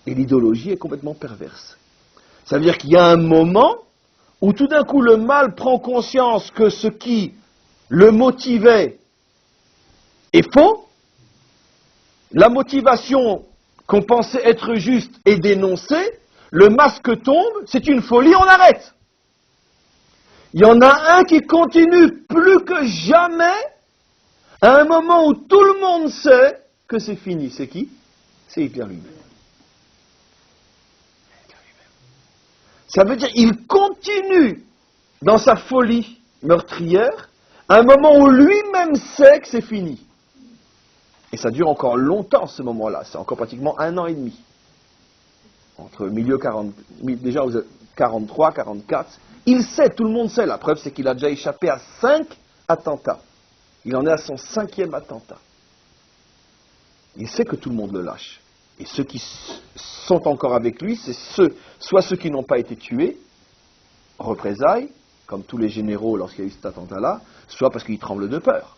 Et l'idéologie est complètement perverse. Ça veut dire qu'il y a un moment où tout d'un coup le mal prend conscience que ce qui le motivait est faux, la motivation qu'on pensait être juste est dénoncée, le masque tombe, c'est une folie, on arrête. Il y en a un qui continue plus que jamais, à un moment où tout le monde sait que c'est fini, c'est qui? C'est Hitler lui-même. Ça veut dire qu'il continue dans sa folie meurtrière à un moment où lui-même sait que c'est fini. Et ça dure encore longtemps ce moment-là, c'est encore pratiquement 1 an et demi. Entre milieu 40, déjà aux 43, 44, il sait, tout le monde sait, la preuve c'est qu'il a déjà échappé à 5 attentats. Il en est à son 5e attentat. Il sait que tout le monde le lâche. Et ceux qui sont encore avec lui, c'est soit ceux qui n'ont pas été tués, en représailles, comme tous les généraux lorsqu'il y a eu cet attentat-là, soit parce qu'ils tremblent de peur.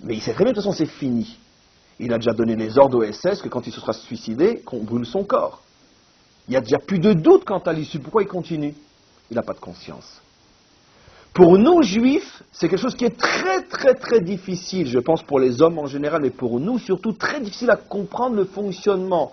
Mais il sait très bien, de toute façon, c'est fini. Il a déjà donné les ordres au SS que quand il se sera suicidé, qu'on brûle son corps. Il n'y a déjà plus de doute quant à l'issue. Pourquoi il continue? Il n'a pas de conscience. Pour nous, juifs, c'est quelque chose qui est très, très, très difficile, je pense pour les hommes en général, mais pour nous, surtout, très difficile à comprendre le fonctionnement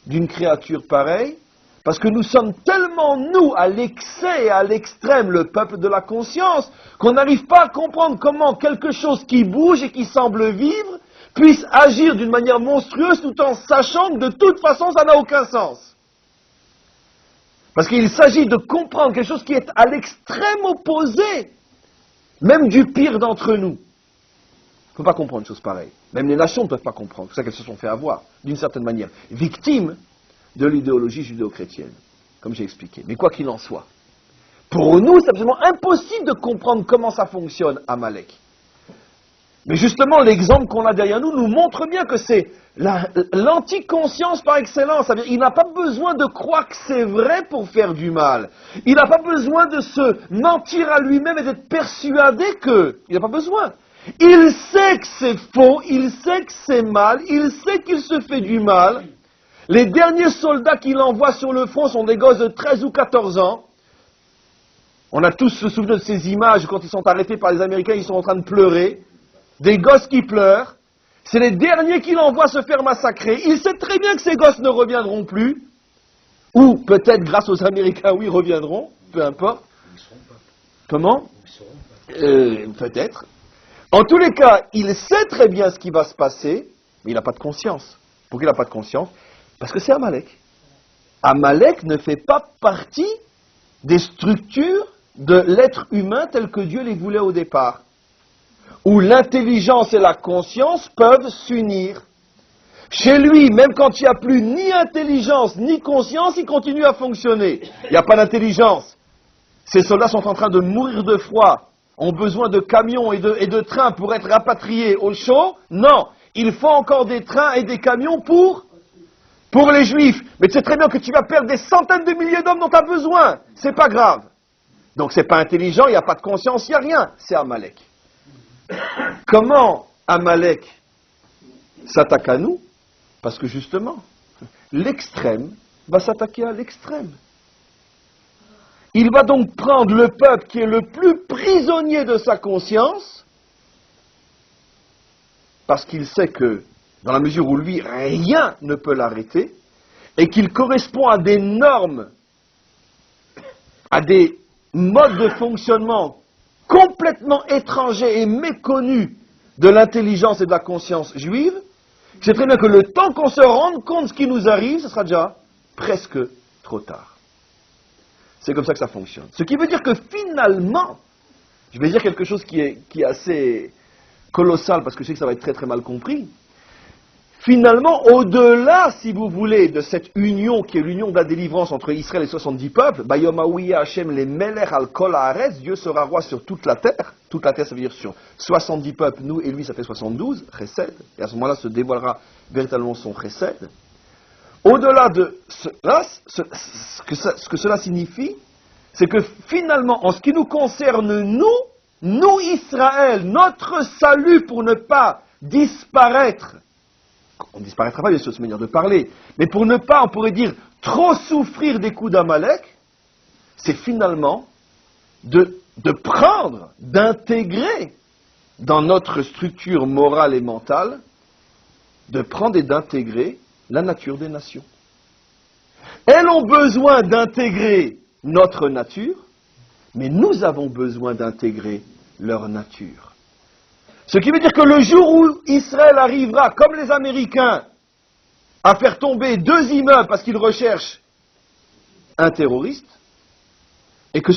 d'une créature pareille, parce que nous sommes tellement, nous, à l'excès et à l'extrême, le peuple de la conscience, qu'on n'arrive pas à comprendre comment quelque chose qui bouge et qui semble vivre puisse agir d'une manière monstrueuse tout en sachant que de toute façon, ça n'a aucun sens. Parce qu'il s'agit de comprendre quelque chose qui est à l'extrême opposé, même du pire d'entre nous. On ne peut pas comprendre une chose pareille. Même les nations ne peuvent pas comprendre. C'est pour ça qu'elles se sont fait avoir, d'une certaine manière, victimes de l'idéologie judéo-chrétienne, comme j'ai expliqué. Mais quoi qu'il en soit, pour nous, c'est absolument impossible de comprendre comment ça fonctionne, Amalek. Mais justement, l'exemple qu'on a derrière nous montre bien que c'est l'anticonscience par excellence. C'est-à-dire, il n'a pas besoin de croire que c'est vrai pour faire du mal. Il n'a pas besoin de se mentir à lui-même et d'être persuadé que... Il n'a pas besoin. Il sait que c'est faux, il sait que c'est mal, il sait qu'il se fait du mal. Les derniers soldats qu'il envoie sur le front sont des gosses de 13 ou 14 ans. On a tous se souvenir de ces images quand ils sont arrêtés par les Américains, ils sont en train de pleurer. Des gosses qui pleurent, c'est les derniers qu'il envoie se faire massacrer. Il sait très bien que ces gosses ne reviendront plus, ou peut-être grâce aux Américains, oui, reviendront, peu importe. Ils seront pas. Comment? Ils seront pas. Peut-être. En tous les cas, il sait très bien ce qui va se passer, mais il n'a pas de conscience. Pourquoi il n'a pas de conscience? Parce que c'est Amalek. Amalek ne fait pas partie des structures de l'être humain tel que Dieu les voulait au départ, où l'intelligence et la conscience peuvent s'unir. Chez lui, même quand il n'y a plus ni intelligence ni conscience, il continue à fonctionner. Il n'y a pas d'intelligence. Ces soldats sont en train de mourir de froid, ont besoin de camions et de trains pour être rapatriés au chaud. Non, il faut encore des trains et des camions pour les Juifs. Mais tu sais très bien que tu vas perdre des centaines de milliers d'hommes dont tu as besoin. C'est pas grave. Donc c'est pas intelligent, il n'y a pas de conscience, il n'y a rien. C'est Amalek. Comment Amalek s'attaque à nous? Parce que justement, l'extrême va s'attaquer à l'extrême. Il va donc prendre le peuple qui est le plus prisonnier de sa conscience, parce qu'il sait que, dans la mesure où lui, rien ne peut l'arrêter, et qu'il correspond à des normes, à des modes de fonctionnement complètement étrangers et méconnus de l'intelligence et de la conscience juive, c'est très bien que le temps qu'on se rende compte de ce qui nous arrive, ce sera déjà presque trop tard. C'est comme ça que ça fonctionne. Ce qui veut dire que finalement, je vais dire quelque chose qui est assez colossal, parce que je sais que ça va être très très mal compris. Finalement, au-delà, si vous voulez, de cette union qui est l'union de la délivrance entre Israël et 70 peuples, Bayomaouya Hashem les Melech al Kol Haaretz, Dieu sera roi sur toute la terre. Toute la terre, ça veut dire sur 70 peuples, nous et lui, ça fait 72, Chesed. Et à ce moment-là se dévoilera véritablement son Chesed. Au-delà de cela, ce que cela signifie, c'est que finalement, en ce qui nous concerne, nous Israël, notre salut pour ne pas disparaître, on ne disparaîtra pas, bien sûr, cette manière de parler, mais pour ne pas, on pourrait dire, trop souffrir des coups d'Amalek, c'est finalement de prendre, d'intégrer dans notre structure morale et mentale, de prendre et d'intégrer la nature des nations. Elles ont besoin d'intégrer notre nature, mais nous avons besoin d'intégrer leur nature. Ce qui veut dire que le jour où Israël arrivera, comme les Américains, à faire tomber 2 immeubles parce qu'ils recherchent un terroriste, et que